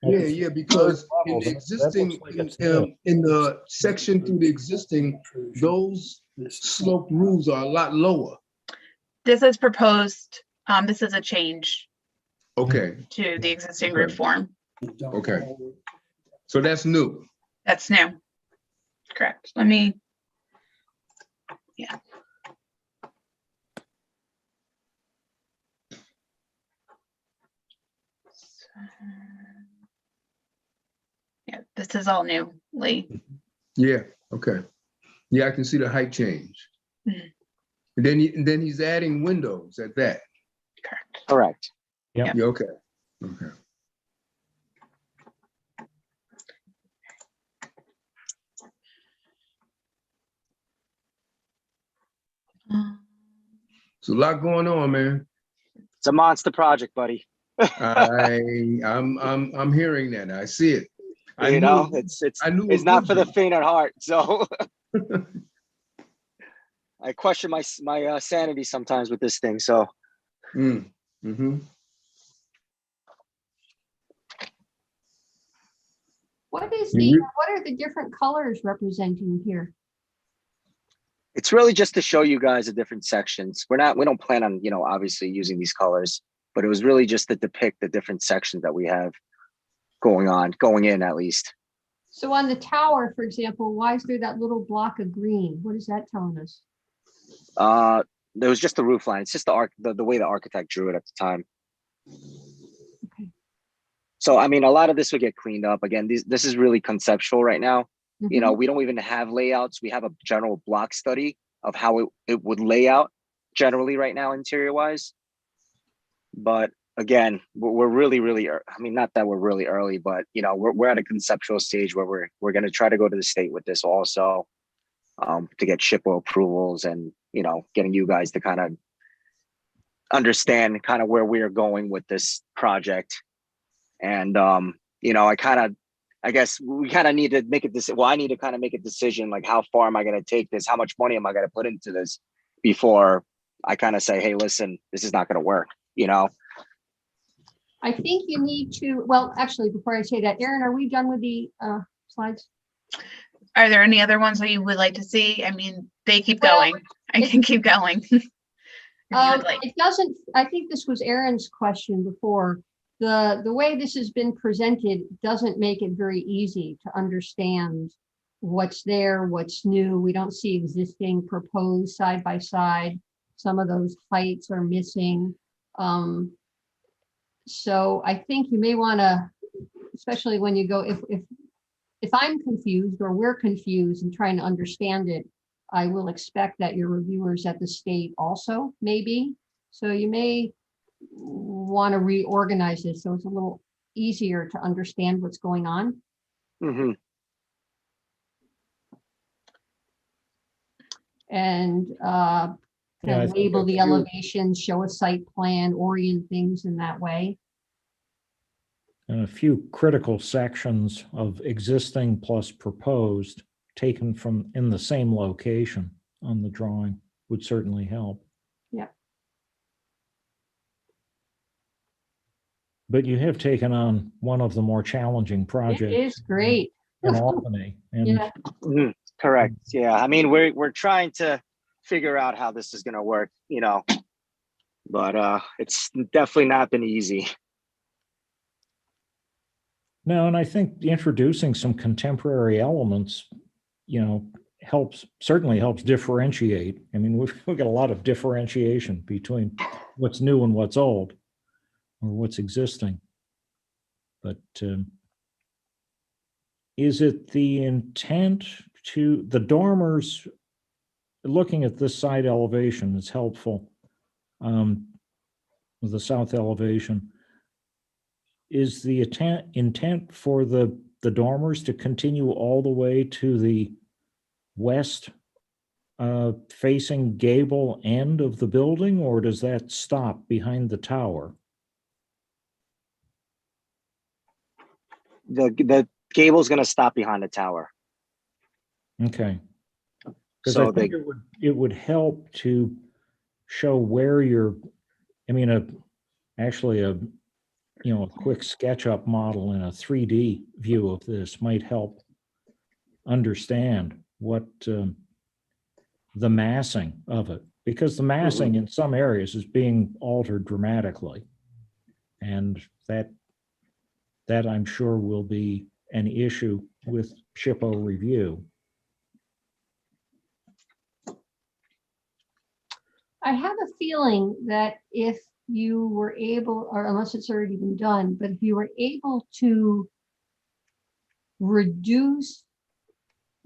Yeah, because in the That existing, looks like it's new. in the section through the existing, those slope roofs are a lot lower. this is proposed, this is a change Okay, to the existing Okay. roof form. Okay. so that's new. That's new. Correct. Let me. Yeah. Yeah, this is all new, Lee. Yeah, okay. Yeah, I can see the height change. Mhm. And then he's adding windows at that. Correct. Correct. Yeah, okay. Okay. It's a lot going on, man. It's a monster project, buddy. I'm hearing that. I see it. I You knew know, it- it's I knew it's it not would for the be. faint at heart. So I question my sanity sometimes with this thing. So Mm, mhm. What is You the, re- what are the different colors representing here? It's really just to show you guys the different sections. We don't plan on, you know, obviously using these colors, but it was really just to depict the different sections that we have going in at least. So on the tower, for example, why is there that little block of green? What is that telling us? There was just the roof line. It's just the way the architect drew it at the time. Okay. So, I mean, a lot of this would get cleaned up. Again, this is really conceptual right now. You know, Mhm. we don't even have layouts. We have a general block study of how it would lay out generally right now, interior wise. But again, we're really, I mean, not that we're really early, but you know, we're at a conceptual stage where we're going to try to go to the state with this also, to get SHPO approvals and, you know, getting you guys to kind of understand kind of where we are going with this project. And, you know, I guess we kind of need to make a decision. Well, I need to kind of make a decision, like how far am I going to take this? How much money am I going to put into this before I kind of say, hey, listen, this is not going to work, you know? I think you need to, well, actually, before I say that, Erin, are we done with the slides? Are there any other ones that you would like to see? I mean, they keep Well, going. I can keep going. If you would like. It doesn't, I think this was Erin's question before. The way this has been presented doesn't make it very easy to understand what's there, what's new. We don't see existing proposed side by side. Some of those heights are missing. So I think you may want to, especially when you go, if I'm confused or we're confused and trying to understand it, I will expect that your reviewers at the state also may be. So you may want to reorganize this so it's a little easier to understand what's going on. Mm-hmm. And Yeah, I think label the a few- elevations, show a site plan, orient things in that way. And a few critical sections of existing plus proposed taken from in the same location on the drawing would certainly help. Yeah. But you have taken on one of the more challenging projects. It is great. In Albany. And Yeah. Mm-hmm. Correct. Yeah. I mean, we're trying to figure out how this is going to work, you know, but it's definitely not been easy. no, and I think introducing some contemporary elements, you know, certainly helps differentiate. I mean, we've got a lot of differentiation between what's new and what's old or what's existing. But is it the intent to the dormers, looking at this side elevation is helpful, with the south elevation, is the intent for the dormers to continue all the way to the west facing gable end of the building, or does that stop behind the tower? The gable's going to stop behind the tower. Okay. Because So I think it would help to show where you're, I mean, actually a quick SketchUp model and a 3D view of this might help understand what the massing of it, because the massing in some areas is being altered dramatically. And that I'm sure will be an issue with SHPO review. I have a feeling that if you were able, or unless it's already been done, but if you were able to reduce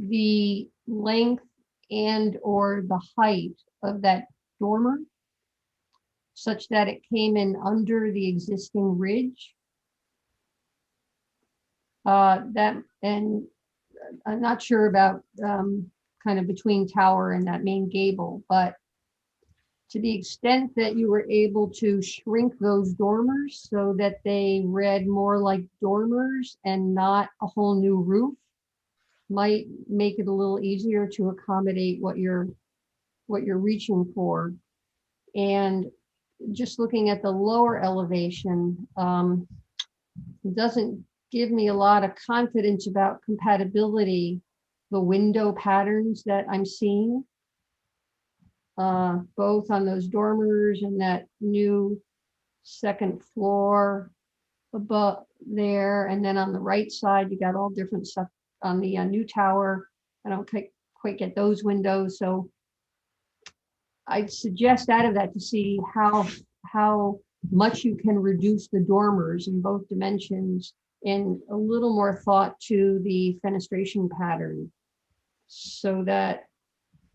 the length and or the height of that dormer such that it came in under the existing ridge, and I'm not sure about kind of between tower and that main gable, but to the extent that you were able to shrink those dormers so that they read more like dormers and not a whole new roof, might make it a little easier to accommodate what you're reaching for. And just looking at the lower elevation, it doesn't give me a lot of confidence about compatibility, the window patterns that I'm seeing, both on those dormers and that new second floor above there. And then on the right side, you got all different stuff on the new tower. I don't quite get those windows. So I'd suggest out of that to see how much you can reduce the dormers in both dimensions, and a little more thought to the fenestration pattern so that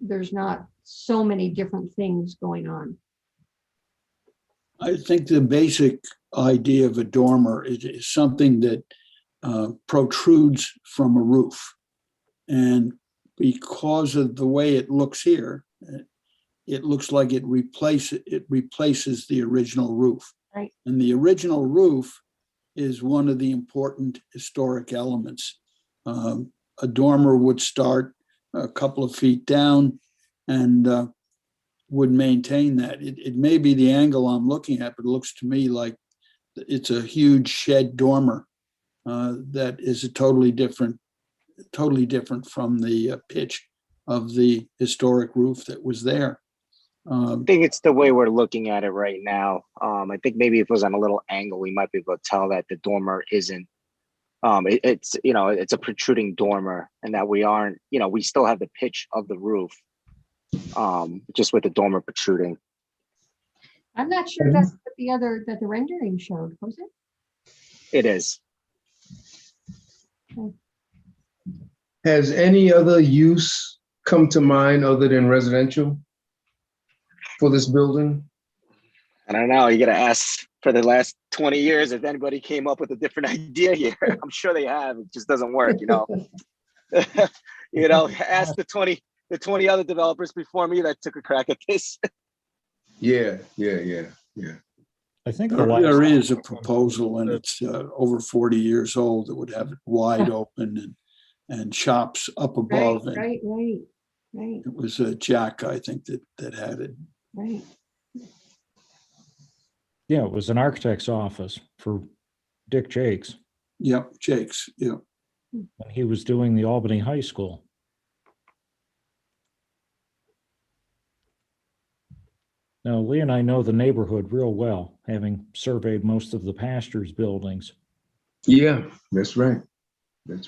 there's not so many different things going on. I think the basic idea of a dormer is something that protrudes from a roof. And because of the way it looks here, it looks like it replaces the original roof. Right. And the original roof is one of the important historic elements. A dormer would start a couple of feet down and would maintain that. It may be the angle I'm looking at, but it looks to me like it's a huge shed dormer that is a totally different from the pitch of the historic roof that was there. I think it's the way we're looking at it right now. I think maybe if it was on a little angle, we might be able to tell that the dormer isn't, it's a protruding dormer, and that we aren't, we still have the pitch of the roof, just with the dormer protruding. I'm not sure that's what that the rendering showed, was it? It is. Okay. Has any other use come to mind other than residential for this building? I don't know. You got to ask for the last 20 years if anybody came up with a different idea here. I'm sure they have. It just doesn't work, Ask the 20 other developers before me that took a crack at this. Yeah. I think there is a proposal, and it's over 40 years old, that would have it wide open and shops up above. Right. It was Jack, I think, that had it. Right. Yeah, it was an architect's office for Dick Jakes Yep, Jake's, yeah. when he was doing the Albany High School. Now, Lee and I know the neighborhood real well, having surveyed most of the pastors' buildings. Yeah, that's right. Good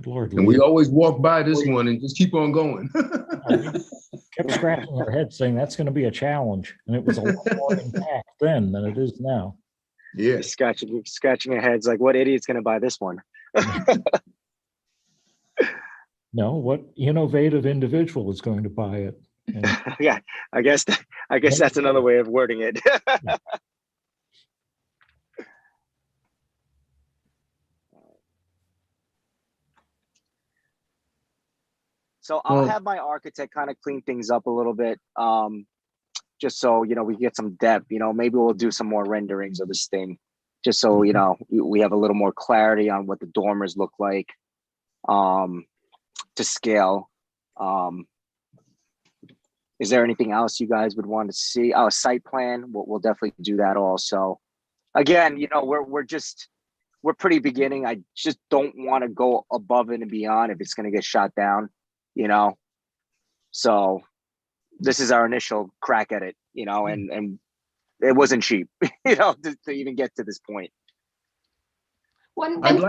Lord, And Lee. we always walk by this one and just keep on going. We kept scratching our heads saying that's going to be a challenge. And it was a lot more impact then than it is now. Yeah. Scratching your heads like, what idiot's going to buy this one? No, what innovative individual is going to buy it? And Yeah, I guess that's another way of wording it. So I'll have my architect kind of clean things up a little bit, just so, we get some depth, maybe we'll do some more renderings of this thing, just so, we have a little more clarity on what the dormers look like, to scale. Is there anything else you guys would want to see? Oh, a site plan, we'll definitely do that also. Again, we're pretty beginning. I just don't want to go above and beyond if it's going to get shot down. So this is our initial crack at it, and it wasn't cheap, to even get to this point. I'd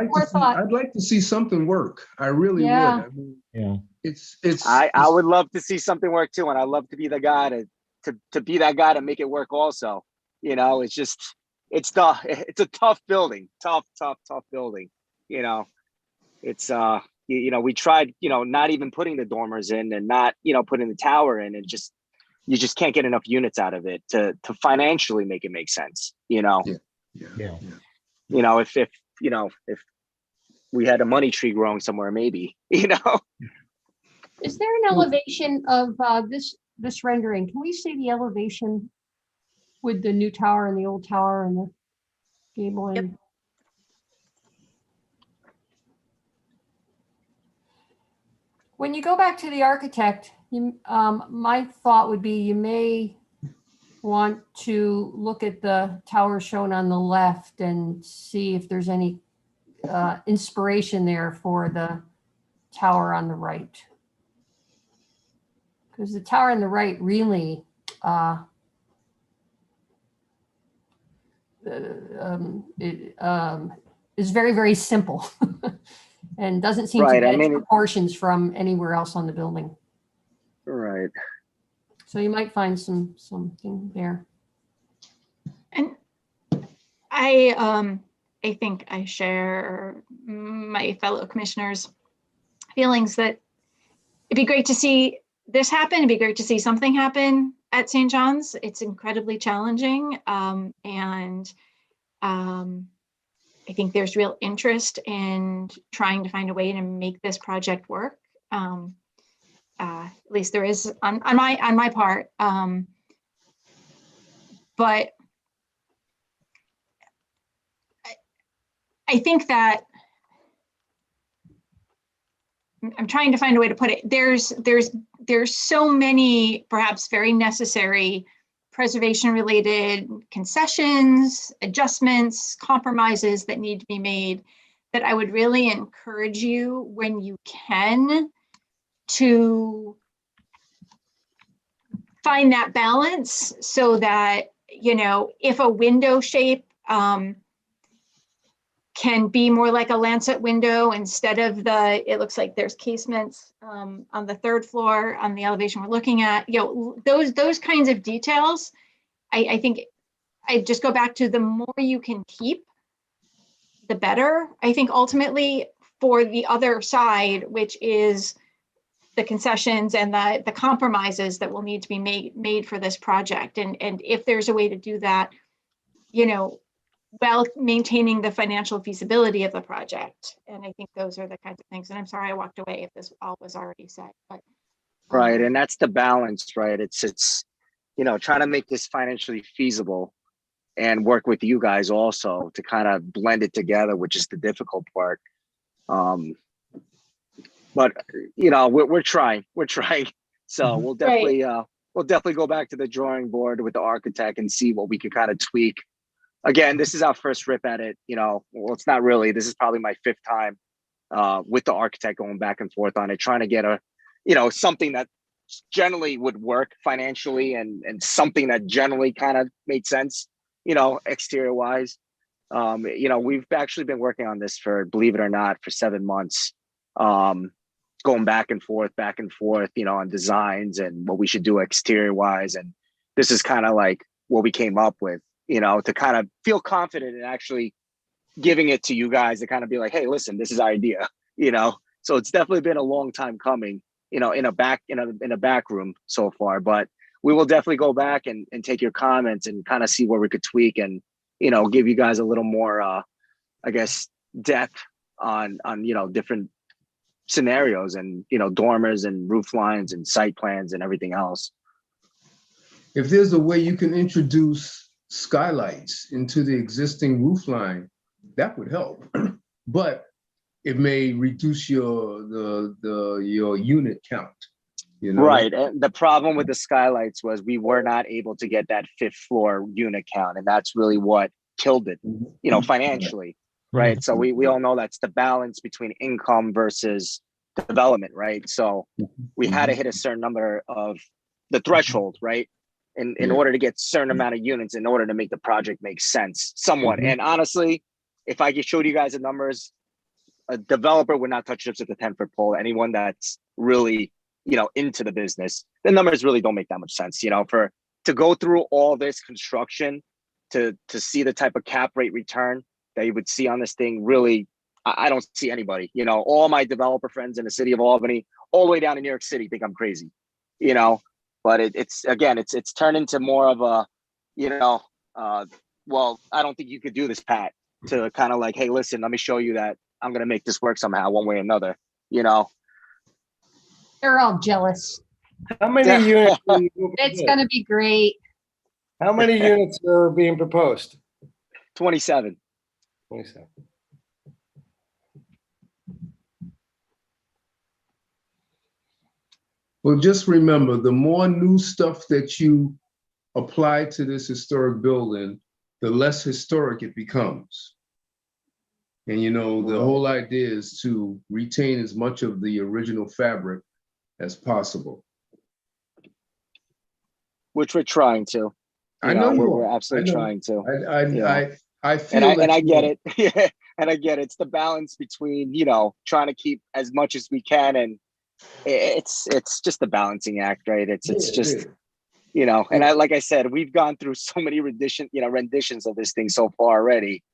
like to see something work. I really would. I mean, yeah, I would love to see something work too, and I'd love to be the guy to be that guy to make it work also. It's a tough building, tough building. It's we tried, not even putting the dormers in and not, putting the tower in, and you just can't get enough units out of it to financially make it make sense. yeah. If we had a money tree growing somewhere, maybe, Is there an elevation of this rendering? Can we see the elevation with the new tower and the old tower and the gable end? Yep. When you go back to the architect, my thought would be you may want to look at the tower shown on the left and see if there's any inspiration there for the tower on the right. Because the tower on the right really is very, very simple and doesn't seem to Right, get its proportions from anywhere else on the building. Right. So you might find something there. And I think I share my fellow commissioners' feelings that it'd be great to see this happen. It'd be great to see something happen at St. John's. It's incredibly challenging. And I think there's real interest in trying to find a way to make this project work. At least there is on my part. But I think that I'm trying to find a way to put it. There's so many perhaps very necessary preservation related concessions, adjustments, compromises that need to be made that I would really encourage you when you can to find that balance so that, you know, if a window shape can be more like a lancet window instead of it looks like there's casements on the third floor on the elevation we're looking at, you know, those kinds of details. I think I just go back to the more you can keep, the better. I think ultimately for the other side, which is the concessions and the compromises that will need to be made for this project. And if there's a way to do that, you know, while maintaining the financial feasibility of the project. And I think those are the kinds of things. And I'm sorry I walked away if this all was already said, but. Right, and that's the balance, right? It's you know, trying to make this financially feasible and work with you guys also to kind of blend it together, which is the difficult part. But you know, we're trying. So we'll definitely go back to the drawing board with the architect and see what we can kind of tweak. Again, this is our first rip at it. You know, well, it's not really. This is probably my 5th time with the architect going back and forth on it, trying to get something that generally would work financially and something that generally kind of made sense, you know, exterior wise. You know, we've actually been working on this for, believe it or not, for 7 months. Going back and forth, you know, on designs and what we should do exterior wise. And this is kind of like what we came up with, you know, to kind of feel confident in actually giving it to you guys to kind of be like, hey, listen, this is our idea, you know? So it's definitely been a long time coming, you know, in a back room so far, but we will definitely go back and take your comments and kind of see where we could tweak and, you know, give you guys a little more, I guess, depth on, you know, different scenarios and, you know, dormers and roof lines and site plans and everything else. If there's a way you can introduce skylights into the existing roof line, that would help. But it may reduce your unit count. You know? Right. And the problem with the skylights was we were not able to get that 5th floor unit count. And that's really what killed it, you know, financially. Right. So we all know that's the balance between income versus development. Right. So we had to hit a certain number of the threshold, right? In order to get certain amount of units in order to make the project make sense somewhat. And honestly, if I showed you guys the numbers, a developer would not touch this at the 10-foot pole. Anyone that's really, you know, into the business, the numbers really don't make that much sense, you know, to go through all this construction to see the type of cap rate return that you would see on this thing. Really, I don't see anybody, you know, all my developer friends in the city of Albany, all the way down to New York City think I'm crazy, you know, but it's turned into more of a, you know, well, I don't think you could do this, Pat, to kind of like, hey, listen, let me show you that I'm going to make this work somehow, one way or another, you know. They're all jealous. How many units? It's going to be great. How many units are being proposed? 27. 27. Well, just remember, the more new stuff that you apply to this historic building, the less historic it becomes. And you know, the whole idea is to retain as much of the original fabric as possible. Which we're trying to. I know you we're are. absolutely trying to. I feel and I get you it. Yeah, and I get it. It's the balance between, trying to keep as much as we can, and it's just a balancing act, right? It's just, and like I said, we've gone through so many renditions of this thing so far already.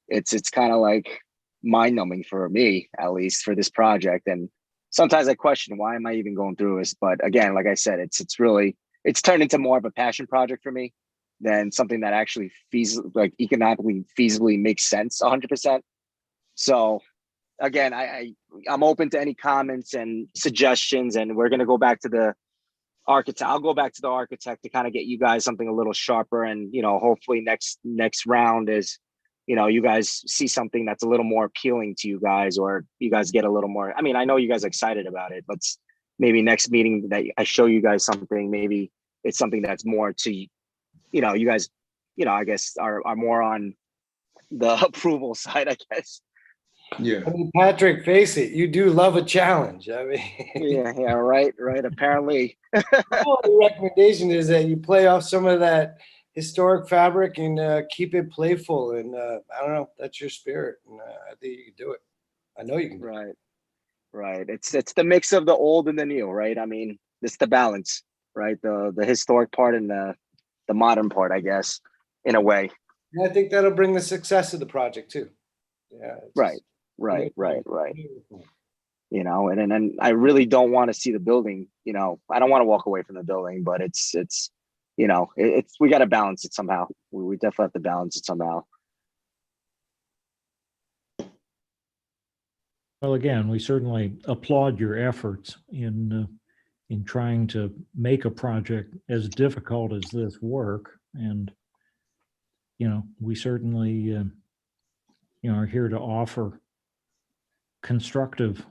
It's kind of like mind-numbing for me, at least for this project. And sometimes I question, why am I even going through this? But again, like I said, it's turned into more of a passion project for me than something that actually economically feasibly makes sense 100%. So again, I'm open to any comments and suggestions, and we're going to go back to the architect. I'll go back to the architect to kind of get you guys something a little sharper, and hopefully next round is you guys see something that's a little more appealing to you guys, or you guys get a little more. I mean, I know you guys are excited about it. Let's maybe next meeting that I show you guys something, maybe it's something that's more to you guys I guess are more on the approval side, I guess. Yeah. I mean, Patrick, face it, you do love a challenge. I mean, yeah, right. Apparently. the recommendation is that you play off some of that historic fabric and keep it playful. And I don't know, that's your spirit. And I think you can do it. I know you can. Right. It's the mix of the old and the new, right? I mean, it's the balance, right? The historic part and the modern part, I guess, in a way. And I think that'll bring the success of the project too. Yeah. Right. And I really don't want to see the building, I don't want to walk away from the building, but it's we got to balance it somehow. We definitely have to balance it somehow. Well, again, we certainly applaud your efforts in trying to make a project as difficult as this work. And, we certainly, are here to offer constructive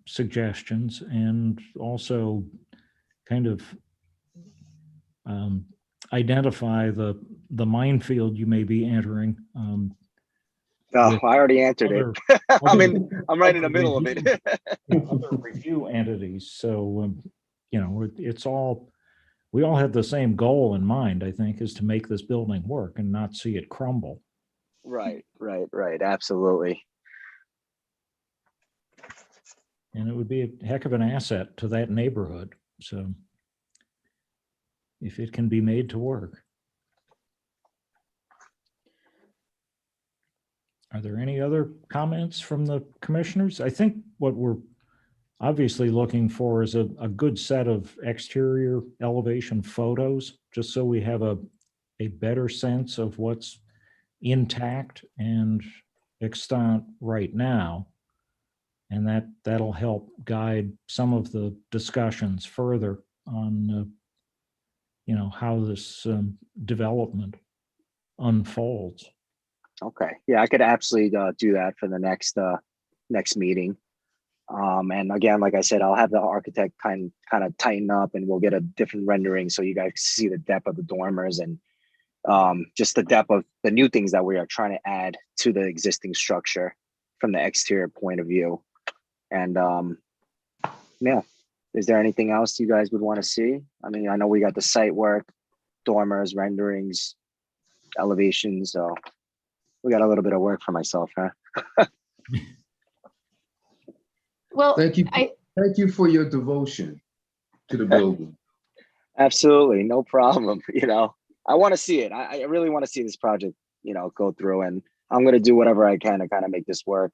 suggestions, and also kind of identify the minefield you may be entering. I already answered it. I'm right in the middle of it. Other review entities. So, we all have the same goal in mind, I think, is to make this building work and not see it crumble. Right. Absolutely. And it would be a heck of an asset to that neighborhood. So if it can be made to work. Are there any other comments from the commissioners? I think what we're obviously looking for is a good set of exterior elevation photos, just so we have a better sense of what's intact and extant right now. And that'll help guide some of the discussions further on, how this development unfolds. Okay. Yeah, I could absolutely do that for the next meeting. And again, like I said, I'll have the architect kind of tighten up, and we'll get a different rendering so you guys see the depth of the dormers and just the depth of the new things that we are trying to add to the existing structure from the exterior point of view. And yeah, is there anything else you guys would want to see? I mean, I know we got the site work, dormers, renderings, elevations, so we got a little bit of work for myself, huh? Well, Thank you for your devotion to the building. Absolutely, no problem. I want to see it. I really want to see this project, go through, and I'm going to do whatever I can to kind of make this work.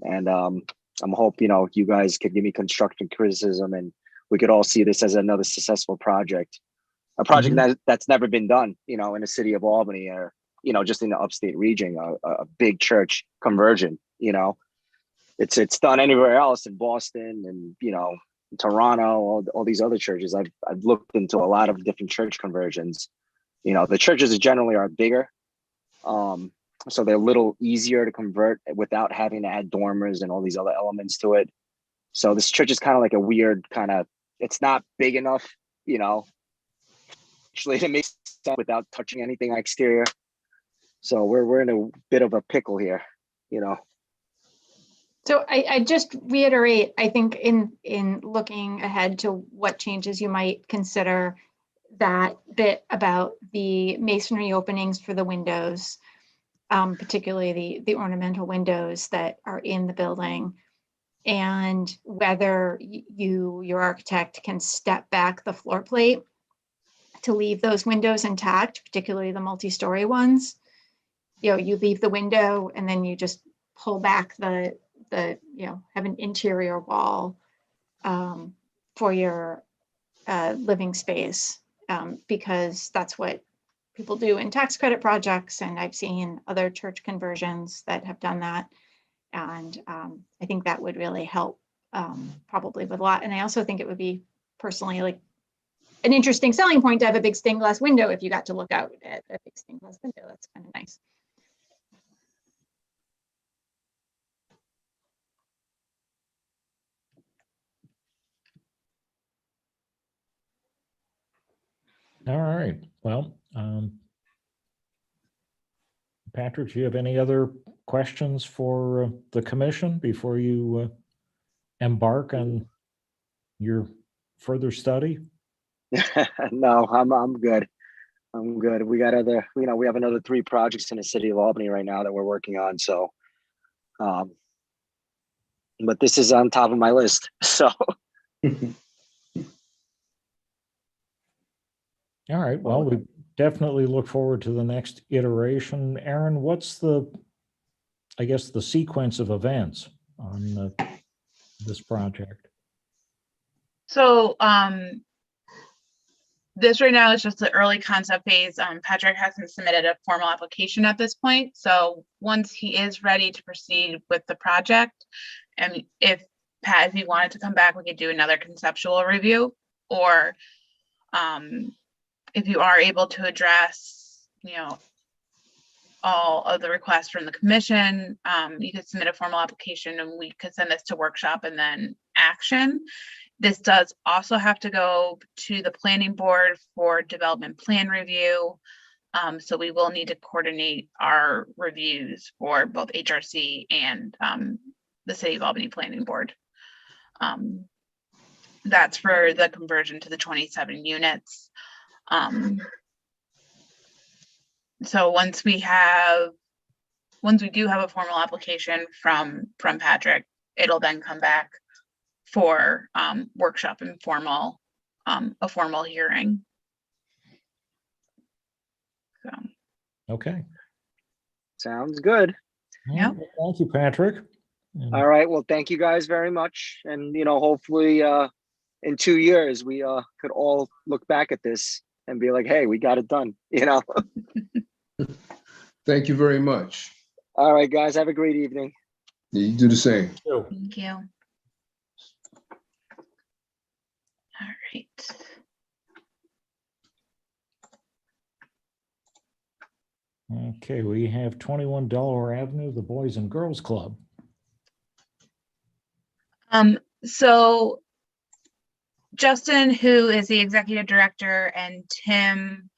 And I'm hoping, you guys could give me constructive criticism, and we could all see this as another successful project, a project that's never been done, in the city of Albany, or, just in the upstate region, a big church conversion. It's done anywhere else in Boston and, Toronto, all these other churches. I've looked into a lot of different church conversions. The churches generally are bigger. So they're a little easier to convert without having to add dormers and all these other elements to it. So this church is kind of like a weird it's not big enough, actually to make sense without touching anything exterior. So we're in a bit of a pickle here, So I just reiterate, I think in looking ahead to what changes you might consider, that bit about the masonry openings for the windows, particularly the ornamental windows that are in the building, and whether your architect can step back the floor plate to leave those windows intact, particularly the multi-story ones. You know, you leave the window and then you just pull back the have an interior wall for your living space, because that's what people do in tax credit projects, and I've seen other church conversions that have done that, and I think that would really help, probably with a lot. And I also think it would be personally like an interesting selling point to have a big stained glass window. If you got to look out at a big stained glass window, that's kind of nice. All right. Well, Patrick, do you have any other questions for the commission before you embark on your further study? No, I'm good. I'm good. We got other, we have another 3 projects in the city of Albany right now that we're working on. So, but this is on top of my list. So. All right. Well, we definitely look forward to the next iteration. Aaron, what's the sequence of events on this project? So this right now is just the early concept phase. Patrick hasn't submitted a formal application at this point. So once he is ready to proceed with the project, and if he wanted to come back, we could do another conceptual review, or if you are able to address, all of the requests from the commission, you could submit a formal application and we could send this to workshop and then action. This does also have to go to the planning board for development plan review. So we will need to coordinate our reviews for both HRC and the City of Albany Planning Board. That's for the conversion to the 27 units. So once we do have a formal application from Patrick, it'll then come back for workshop and a formal hearing. So. Okay. Sounds good. Yeah. Thank you, Patrick. All right. Well, thank you guys very much. And, hopefully in 2 years, we could all look back at this and be like, hey, we got it done, Thank you very much. All right, guys. Have a great evening. Yeah, you do the same. Thank you. All right. Okay, we have 21 Delaware Avenue, the Boys and Girls Club. So Justin, who is the executive director, and Tim,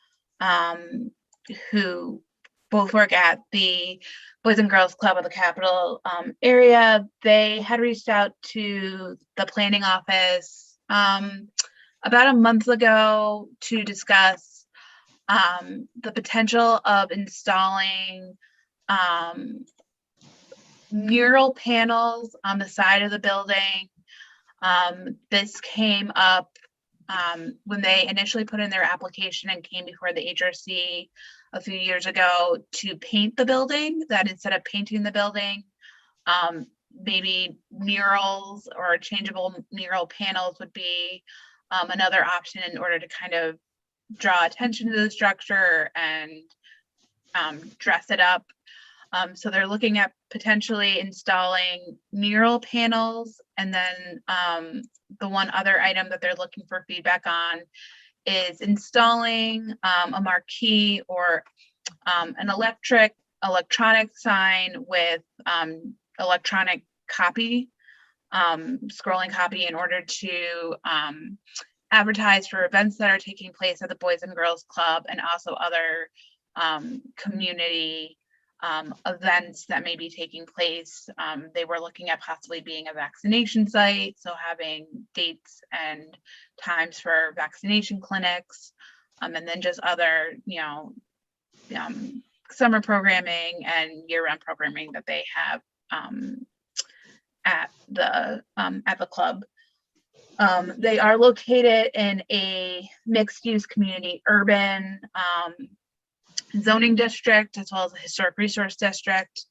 who both work at the Boys and Girls Club of the Capital area, they had reached out to the planning office about a month ago to discuss the potential of installing mural panels on the side of the building. This came up when they initially put in their application and came before the HRC a few years ago to paint the building, that instead of painting the building, maybe murals or changeable mural panels would be another option in order to kind of draw attention to the structure and dress it up. So they're looking at potentially installing mural panels, and then the one other item that they're looking for feedback on is installing a marquee or an electronic sign with electronic copy, scrolling copy, in order to advertise for events that are taking place at the Boys and Girls Club and also other community events that may be taking place. They were looking at possibly being a vaccination site, so having dates and times for vaccination clinics, and then just other, summer programming and year-round programming that they have at the club. They are located in a mixed-use community urban zoning district, as well as a historic resource district.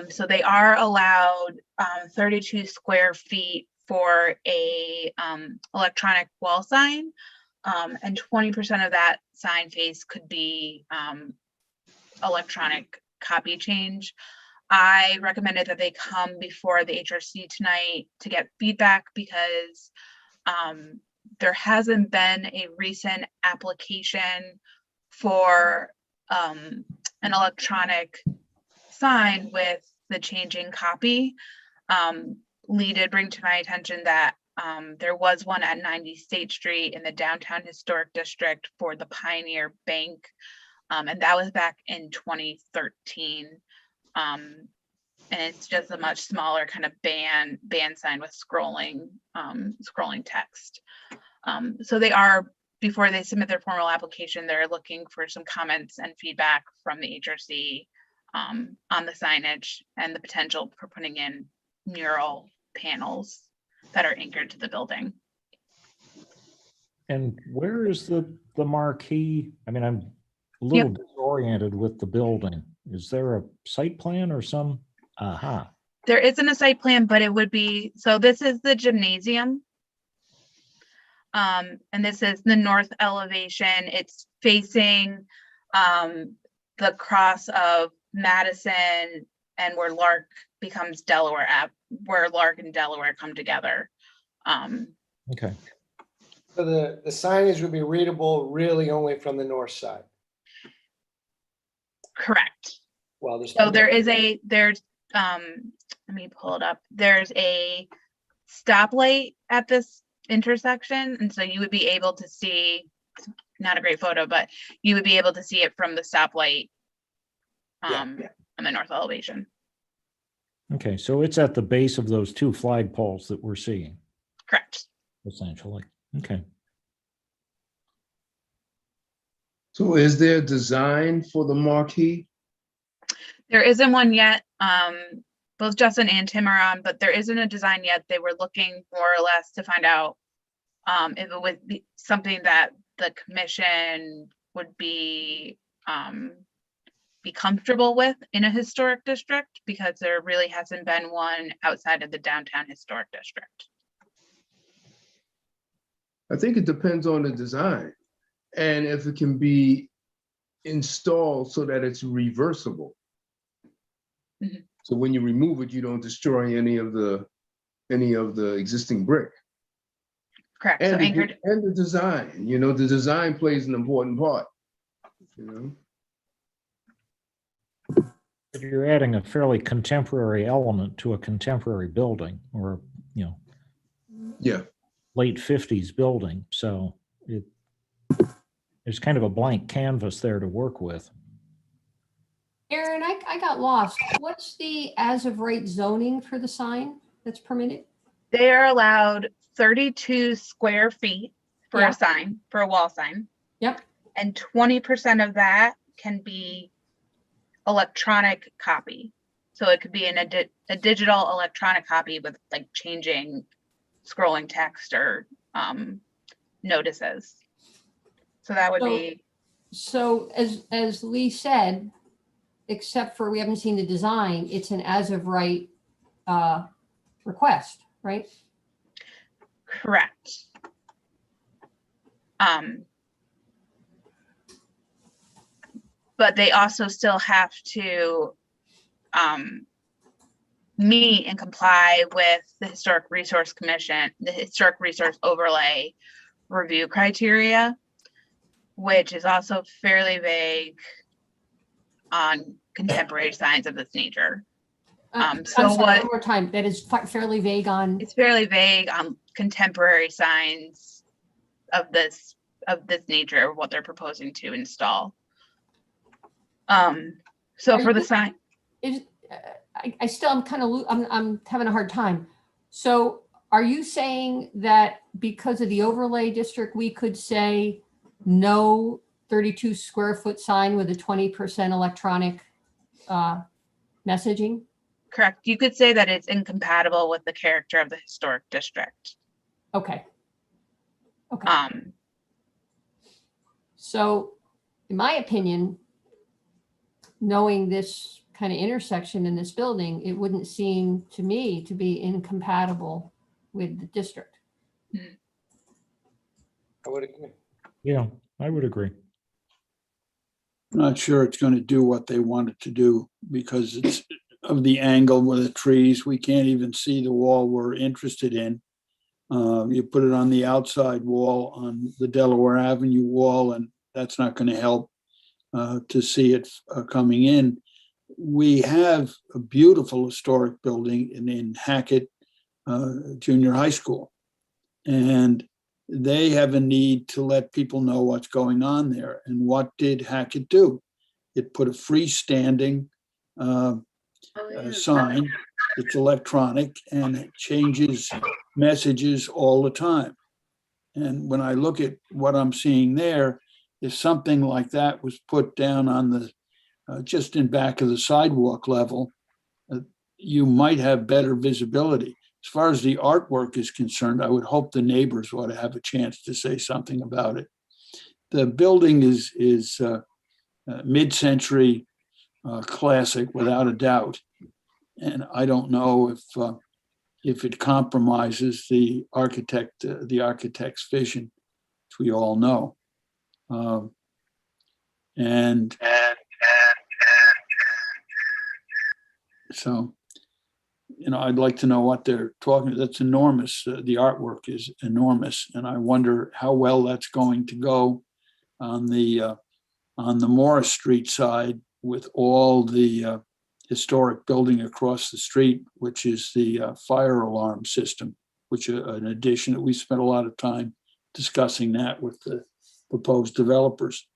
So they are allowed 32 square feet for a electronic wall sign, and 20% of that sign face could be electronic copy change. I recommended that they come before the HRC tonight to get feedback, because there hasn't been a recent application for an electronic sign with the changing copy. Lee did bring to my attention that there was one at 90 State Street in the downtown historic district for the Pioneer Bank, and that was back in 2013. And it's just a much smaller kind of band sign with scrolling text. So they are, before they submit their formal application, they're looking for some comments and feedback from the HRC on the signage and the potential for putting in mural panels that are anchored to the building. And where is the marquee? I mean, I'm a little disoriented with the building. Is there a site plan or some? Aha. There isn't a site plan, but it would be, so this is the gymnasium. And this is the north elevation. It's facing the cross of Madison and where Lark becomes Delaware, where Lark and Delaware come together. Okay. So the signage would be readable really only from the north side. Correct. Well, there's So there's let me pull it up. There's a stoplight at this intersection, and so you would be able to see, not a great photo, but you would be able to see it from the stoplight on the north elevation. Okay, so it's at the base of those two flagpoles that we're seeing. Correct. Essentially. Okay. So is there a design for the marquee? There isn't one yet. Both Justin and Tim are on, but there isn't a design yet. They were looking more or less to find out if it would be something that the commission would be comfortable with in a historic district, because there really hasn't been one outside of the downtown historic district. I think it depends on the design and if it can be installed so that it's reversible. Mm-hmm. So when you remove it, you don't destroy any of the existing brick. Correct. And, so anchored. And the design, the design plays an important part. But you're adding a fairly contemporary element to a contemporary building, or late 50s building. So there's kind of a blank canvas there to work with. Aaron, I got lost. What's the as of right zoning for the sign that's permitted? They are allowed 32 square feet for a sign, for a wall sign. Yep. And 20% of that can be electronic copy. So it could be a digital electronic copy with like changing scrolling text or notices. So that would be. So as Lee said, except for we haven't seen the design, it's an as of right request, right? Correct. But they also still have to meet and comply with the Historic Resource Commission, the Historic Resource Overlay review criteria, which is also fairly vague on contemporary signs of this nature. So I'm sorry, one more time, that is fairly vague on. It's fairly vague on contemporary signs of this nature, what they're proposing to install. So Are for the you- sign, I still, I'm kind of, I'm having a hard time. So are you saying that because of the overlay district, we could say no 32 square foot sign with a 20% electronic messaging? correct. You could say that it's incompatible with the character of the historic district. Okay. Okay. So in my opinion, knowing this kind of intersection in this building, it wouldn't seem to me to be incompatible with the district. I would agree. Yeah, I would agree. Not sure it's going to do what they want it to do because it's of the angle with the trees. We can't even see the wall we're interested in. You put it on the outside wall on the Delaware Avenue wall, and that's not going to help to see it coming in. We have a beautiful historic building in Hackett Junior High School, and they have a need to let people know what's going on there. And what did Hackett do? It put a freestanding sign. It's electronic and it changes messages all the time. And when I look at what I'm seeing there, if something like that was put down on the just in back of the sidewalk level, you might have better visibility. As far as the artwork is concerned, I would hope the neighbors ought to have a chance to say something about it. The building is mid-century classic without a doubt. And I don't know if it compromises the architect's vision, which we all know. And so, I'd like to know what they're talking. That's enormous. The artwork is enormous, and I wonder how well that's going to go on the Morris Street side with all the historic building across the street, which is the fire alarm system, which an addition that we spent a lot of time discussing that with the proposed developers.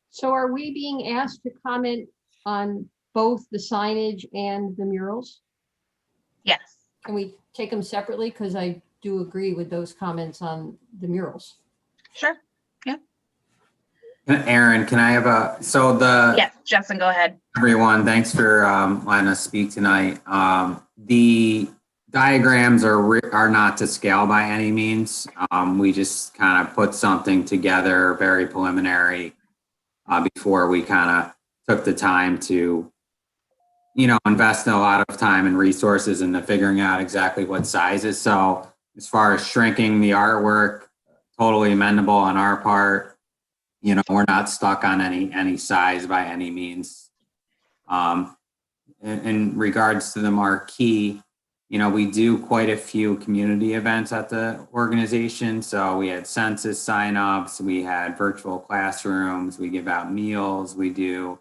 So are we being asked to comment on both the signage and the murals? Yes. Can we take them separately? Because I do agree with those comments on the murals. Sure. Aaron, can I have Yes, Justin, go ahead. Everyone, thanks for letting us speak tonight. The diagrams are not to scale by any means. We just kind of put something together, very preliminary, before we kind of took the time to, invest in a lot of time and resources into figuring out exactly what sizes. So as far as shrinking the artwork, totally amendable on our part. We're not stuck on any size by any means. In regards to the marquee, we do quite a few community events at the organization. So we had census signups, we had virtual classrooms, we give out meals, we do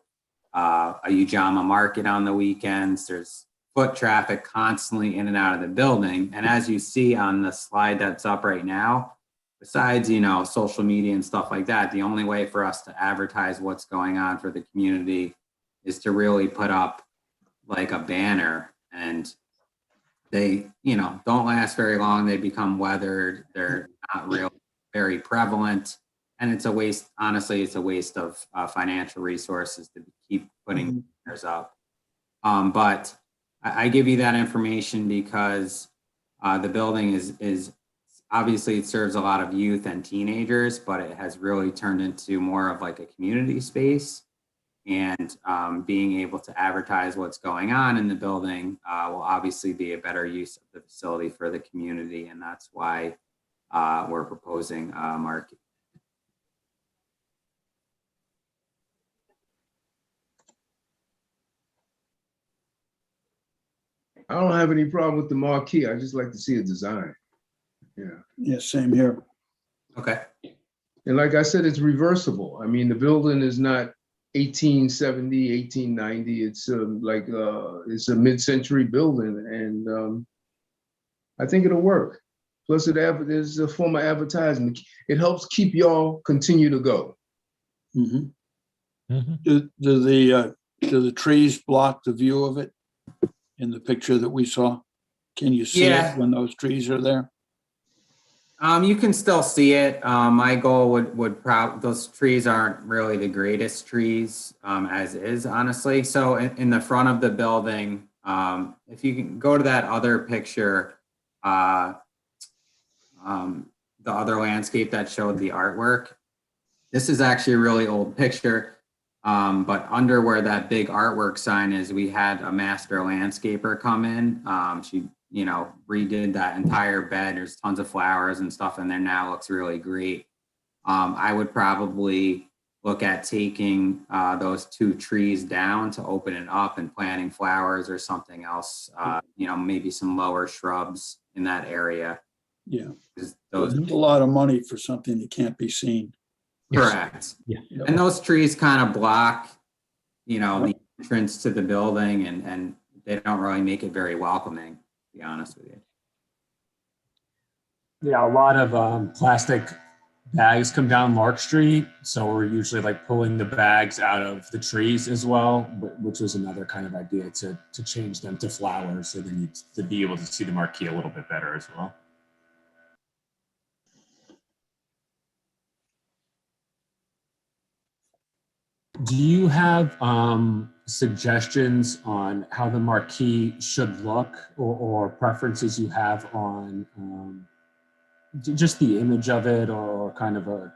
a Ujamaa market on the weekends. There's foot traffic constantly in and out of the building. And as you see on the slide that's up right now, besides, social media and stuff like that, the only way for us to advertise what's going on for the community is to really put up like a banner, and they, don't last very long. They become weathered. They're not very prevalent. And it's a waste, honestly, it's a waste of financial resources to keep putting banners up. But I give you that information because the building is obviously it serves a lot of youth and teenagers, but it has really turned into more of like a community space. And being able to advertise what's going on in the building will obviously be a better use of the facility for the community. And that's why we're proposing market. I don't have any problem with the marquee. I just like to see a design. Yeah, same here. Okay. And like I said, it's reversible. I mean, the building is not 1870, 1890. It's it's a mid-century building, and I think it'll work. Plus, it is a form of advertisement. It helps keep y'all continue to go. Mm-hmm. Mm-hmm. Do the Do the trees block the view of it in the picture that we saw? Can you see Yeah. it when those trees are there? You can still see it. My goal those trees aren't really the greatest trees, as is, honestly. So in the front of the building, if you can go to that other picture, the other landscape that showed the artwork, this is actually a really old picture. But under where that big artwork sign is, we had a master landscaper come in. She redid that entire bed. There's tons of flowers and stuff in there now. Looks really great. I would probably look at taking those 2 trees down to open it up and planting flowers or something else. Maybe some lower shrubs in that area. Yeah. Those It's a lot of money for something that can't be seen. correct. Yeah. And those trees kind of block, the entrance to the building, and they don't really make it very welcoming, to be honest with you. Yeah, a lot of plastic bags come down Lark Street, so we're usually like pulling the bags out of the trees as well, which was another kind of idea to change them to flowers, so they need to be able to see the marquee a little bit better as well. Do you have suggestions on how the marquee should look, or preferences you have on just the image of it, or kind of a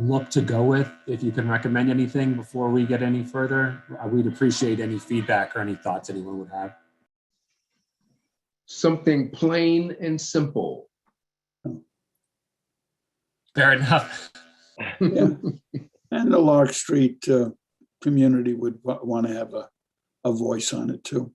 look to go with? If you can recommend anything before we get any further, we'd appreciate any feedback or any thoughts anyone would have. Something plain and simple. Fair enough. Yeah. And the Lark Street community would want to have a voice on it too.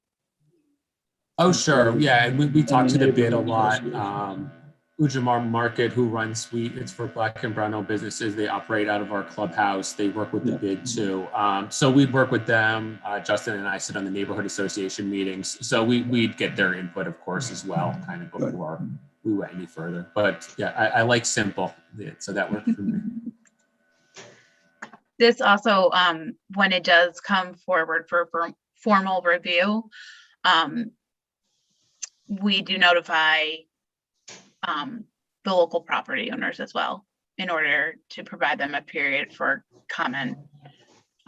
Oh, sure. Yeah, we talked to the bid a lot. Association. Ujimar Market, who runs Sweet, it's for Black and brown owned businesses. They operate out of our clubhouse. They work with the bid too. So we'd work with them. Justin and I sit on the neighborhood association meetings. So we'd get their input, of course, as well, kind of before we went any further. But yeah, I like simple, so that worked for me. This also, when it does come forward for formal review, we do notify the local property owners as well, in order to provide them a period for comment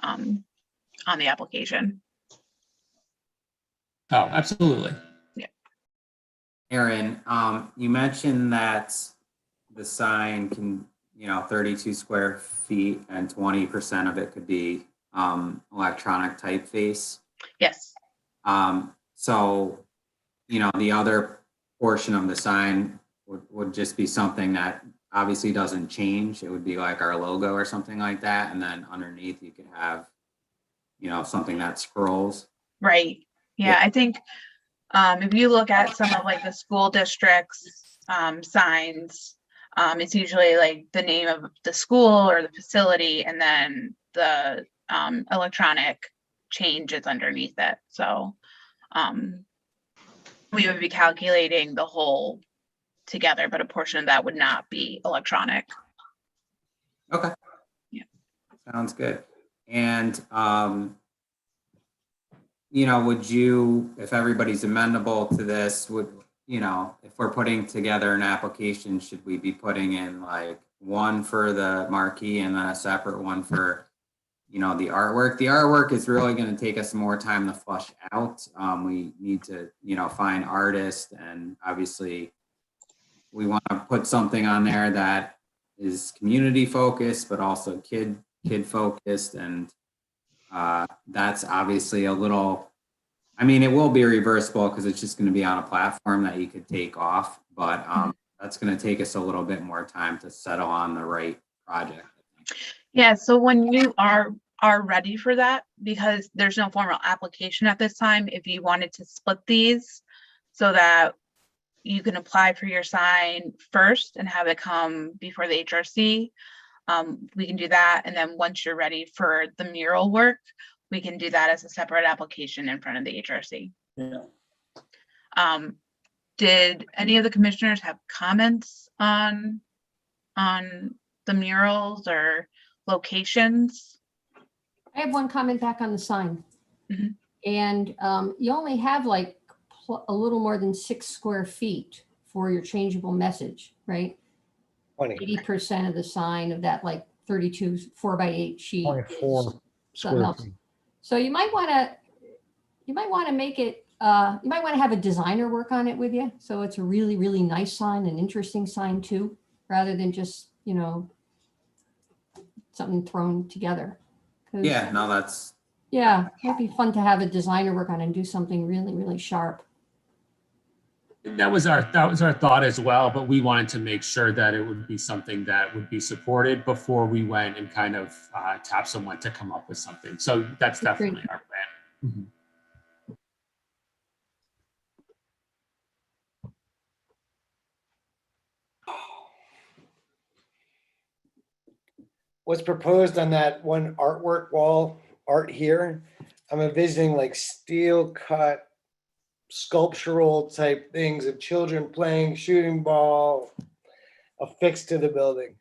on the application. Oh, absolutely. Yeah. Aaron, you mentioned that the sign can, 32 square feet and 20% of it could be electronic typeface. Yes. So, the other portion of the sign would just be something that obviously doesn't change. It would be like our logo or something like that. And then underneath you could have, something that scrolls. Right. Yeah. I think if you look at some of like the school districts signs, it's usually like the name of the school or the facility, and then the electronic change is underneath it. So we would be calculating the whole together, but a portion of that would not be electronic. Okay. Yeah. Sounds good. And, would you, if everybody's amenable to this, if we're putting together an application, should we be putting in like one for the marquee and then a separate one for, the artwork? The artwork is really going to take us more time to flush out. We need to, find artists, and obviously we want to put something on there that is community focused, but also kid focused. And that's obviously a little, it will be reversible because it's just going to be on a platform that you could take off, but that's going to take us a little bit more time to settle on the right project. Yeah, so when you are ready for that, because there's no formal application at this time, if you wanted to split these so that you can apply for your sign first and have it come before the HRC, we can do that. And then once you're ready for the mural work, we can do that as a separate application in front of the HRC. Yeah. Did any of the commissioners have comments on the murals or locations? I have one comment back on the sign. Mhm. And you only have like a little more than 6 square feet for your changeable message, right? 20. 80% of the sign of that like 32 4x8 sheet. 24 something square else. feet. So you might want to make it, you might want to have a designer work on it with you. So it's a really, really nice sign, an interesting sign too, rather than just, you know, something thrown together. 'Cause, Yeah, no, that's, yeah, it'd be fun to have a designer work on it and do something really, really sharp. That was our thought as well, but we wanted to make sure that it would be something that would be supported before we went and kind of tap someone to come up with something. So that's definitely our plan. Mhm. What's proposed on that one artwork wall art here, I'm envisioning like steel cut sculptural type things of children playing shooting ball affixed to the building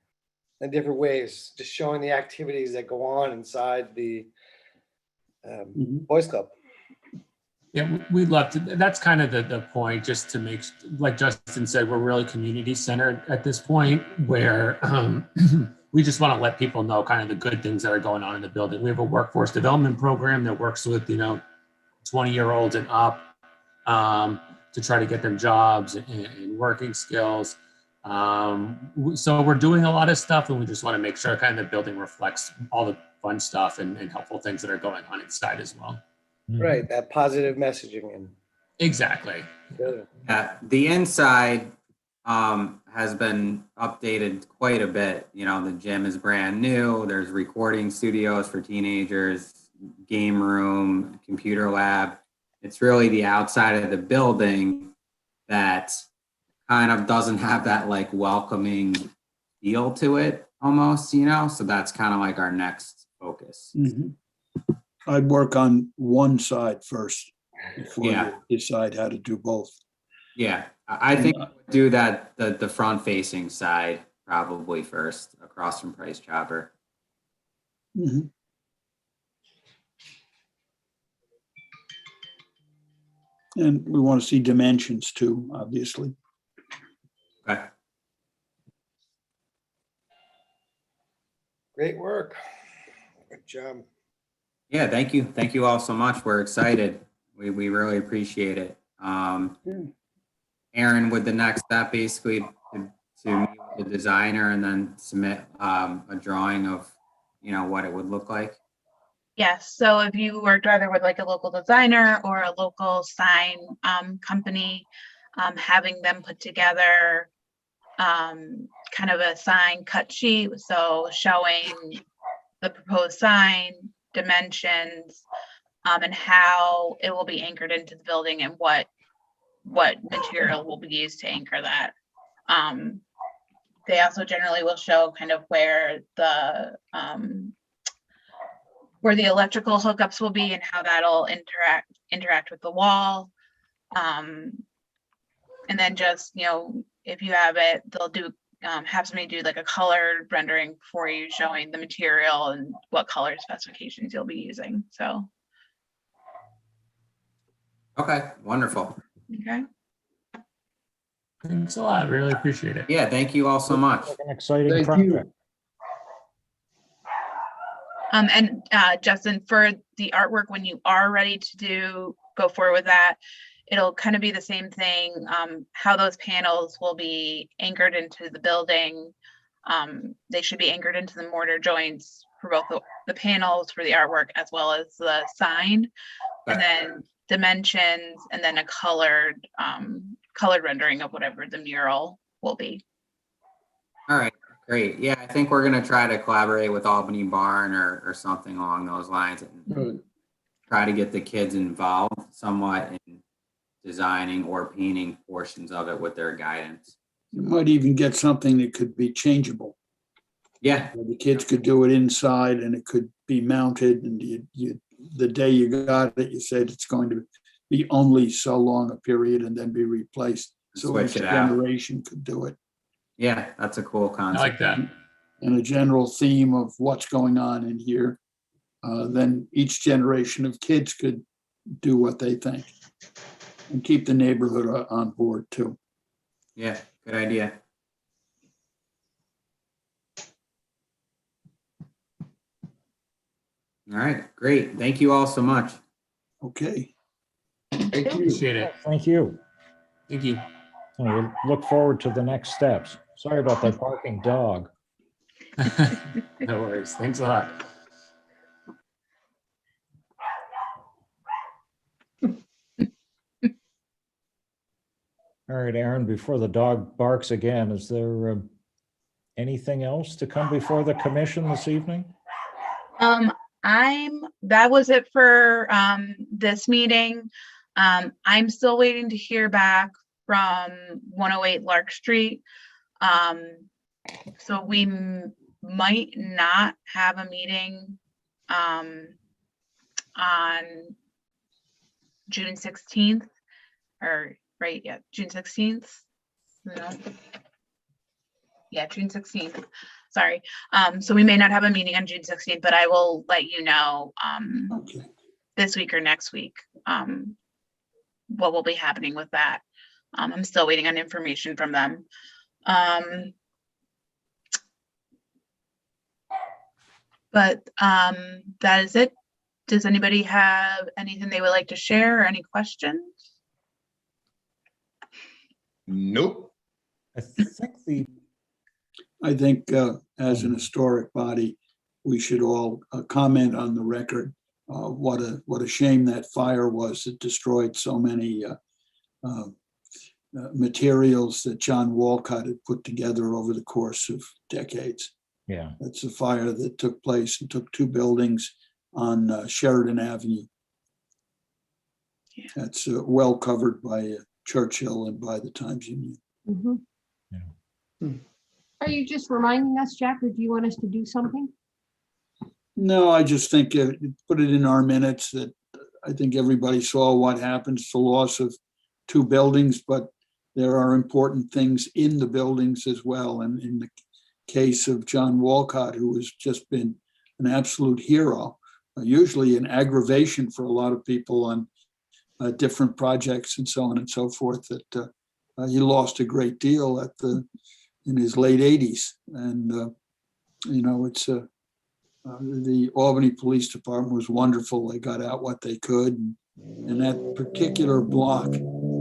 in different ways, just showing the activities that go on inside the Boys Club. Yeah, we'd love to. That's kind of the point, just to make, like Justin said, we're really community centered at this point, where we just want to let people know kind of the good things that are going on in the building. We have a workforce development program that works with, 20-year-olds and up to try to get them jobs and working skills. So we're doing a lot of stuff, and we just want to make sure kind of the building reflects all the fun stuff and helpful things that are going on inside as well. Right, that positive messaging and Exactly. the inside has been updated quite a bit. The gym is brand new. There's recording studios for teenagers, game room, computer lab. It's really the outside of the building that kind of doesn't have that like welcoming feel to it almost, so that's kind of like our next focus. Mhm. I'd work on one side first before Yeah. you decide how to do both. Yeah, I think I would do that, the front facing side probably first, across from Price Chopper. Mhm. And we want to see dimensions too, obviously. Okay. great work. Good job. Yeah, thank you. Thank you all so much. We're excited. We really appreciate it. Aaron, would the next step basically to meet with the designer and then submit a drawing of, what it would look like? Yes, so if you worked either with like a local designer or a local sign company, having them put together kind of a sign cut sheet, so showing the proposed sign, dimensions, and how it will be anchored into the building and what material will be used to anchor that. They also generally will show kind of where the electrical hookups will be and how that'll interact with the wall. And then just, if you have it, they'll do have somebody do like a colored rendering for you, showing the material and what color specifications you'll be using. So. Okay, wonderful. Okay. Thanks a lot. Really appreciate it. Yeah, thank you all so much. An exciting Thank project. you. And Justin, for the artwork, when you are ready to go forward with that, it'll kind of be the same thing, how those panels will be anchored into the building. They should be anchored into the mortar joints for both the panels for the artwork as well as the sign, and then dimensions, and then a colored rendering of whatever the mural will be. All right, great. Yeah, I think we're gonna try to collaborate with Albany Barn or something along those lines, and try to get the kids involved somewhat in designing or painting portions of it with their guidance. You might even get something that could be changeable. Yeah. The kids could do it inside and it could be mounted, and the day you got it, you said it's going to be only so long a period and then be replaced. So Switch each it out. generation could do it. Yeah, that's a cool I concept. like that. And a general theme of what's going on in here. then each generation of kids could do what they think and keep the neighborhood on board too. Yeah, good idea. All right, great. Thank you all so much. Okay. Thank you. Appreciate it. Thank you. Thank you. And we look forward to the next steps. Sorry about that barking dog. No worries. Thanks a lot. All right, Aaron, before the dog barks again, is there anything else to come before the commission this evening? That was it for this meeting. I'm still waiting to hear back from 108 Lark Street. So we might not have a meeting on June 16th, or right, yeah, June 16th. No. Yeah, June 16th. Sorry. So we may not have a meeting on June 16th, but I will let you know Okay. this week or next week what will be happening with that. I'm still waiting on information from them. But that is it. Does anybody have anything they would like to share or any questions? Nope. I think as an historic body, we should all comment on the record. What a shame that fire was that destroyed so many materials that John Walcott had put together over the course of decades. Yeah, That's a fire that took place and took 2 buildings on Sheridan Avenue. Yeah. That's well covered by Churchill and by the Times Union. Mhm. Yeah. Are you just reminding us, Jack, or do you want us to do something? No, I just think put it in our minutes that I think everybody saw what happens, the loss of 2 buildings, but there are important things in the buildings as well. And in the case of John Walcott, who has just been an absolute hero, usually an aggravation for a lot of people on different projects and so on and so forth, that he lost a great deal in his late 80s. And, it's the Albany Police Department was wonderful. They got out what they could. And that particular block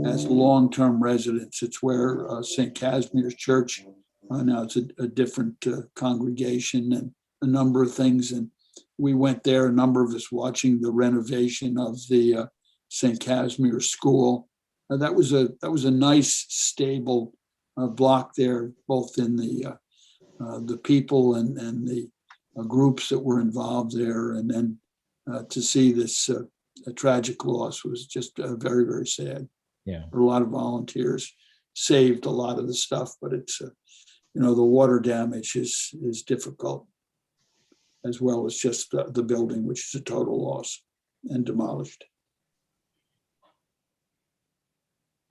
has long-term residents. It's where St. Casimir's Church, now it's a different congregation and a number of things. And we went there, a number of us, watching the renovation of the St. Casimir School. That was a nice, stable block there, both in the people and the groups that were involved there. And then to see this tragic loss was just very, very sad. Yeah. A lot of volunteers saved a lot of the stuff, but it's, the water damage is difficult, as well as just the building, which is a total loss and demolished.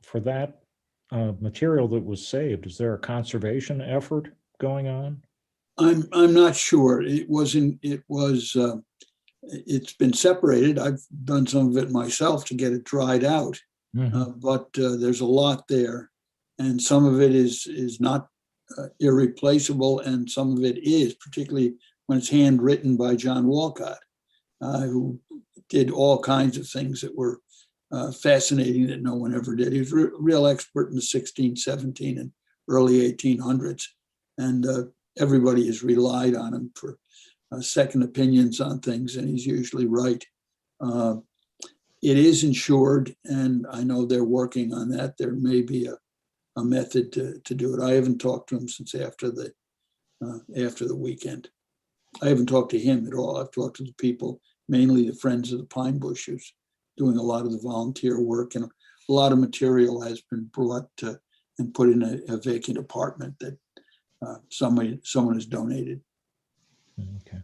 For that material that was saved, is there a conservation effort going on? I'm not sure. It's been separated. I've done some of it myself to get it dried out, but there's a lot there, and some of it is not irreplaceable, and some of it is, particularly when it's handwritten by John Walcott, who did all kinds of things that were fascinating that no one ever did. He was a real expert in the 16, 17, and early 1800s, and everybody has relied on him for second opinions on things, and he's usually right. It is insured, and I know they're working on that. There may be a method to do it. I haven't talked to him since after the weekend. I haven't talked to him at all. I've talked to the people, mainly the Friends of the Pine Bush, who's doing a lot of the volunteer work, and a lot of material has been brought and put in a vacant apartment that someone has donated. Okay.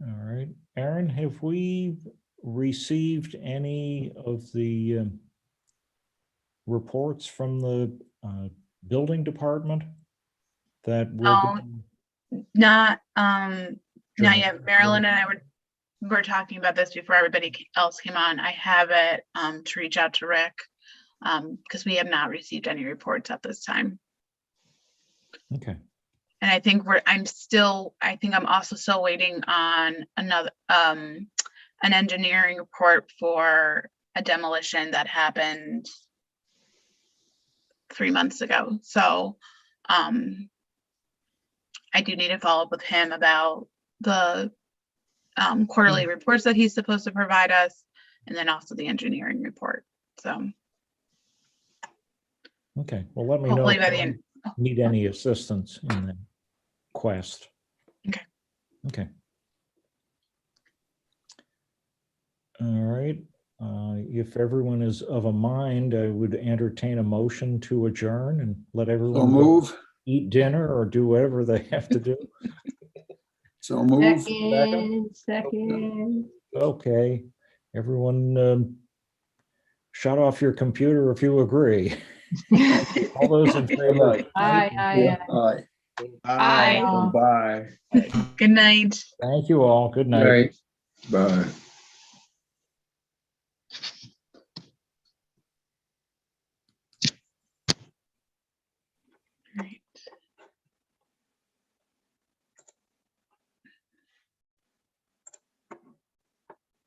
All right, Aaron, have we received any of the reports from the building department that we're Oh, getting? Not Sure. yet. Marilyn and I were talking about this before everybody else came on. I have it to reach out to Rick because we have not received any reports at this time. Okay. And I think I'm also still waiting on another an engineering report for a demolition that happened 3 months ago. So I do need to follow up with him about the quarterly reports that he's supposed to provide us, and then also the engineering report. So Okay. Well, let me know hopefully if by the you end. need any assistance in that quest. Okay. Okay. All right. If everyone is of a mind, I would entertain a motion to adjourn and let So everyone go move. eat dinner or do whatever they have to do. So move. Second. Okay. Everyone shut off your computer if you agree. All those in favor? Aye. Aye. Bye. Good night. Thank you all. Good night. Right. Bye.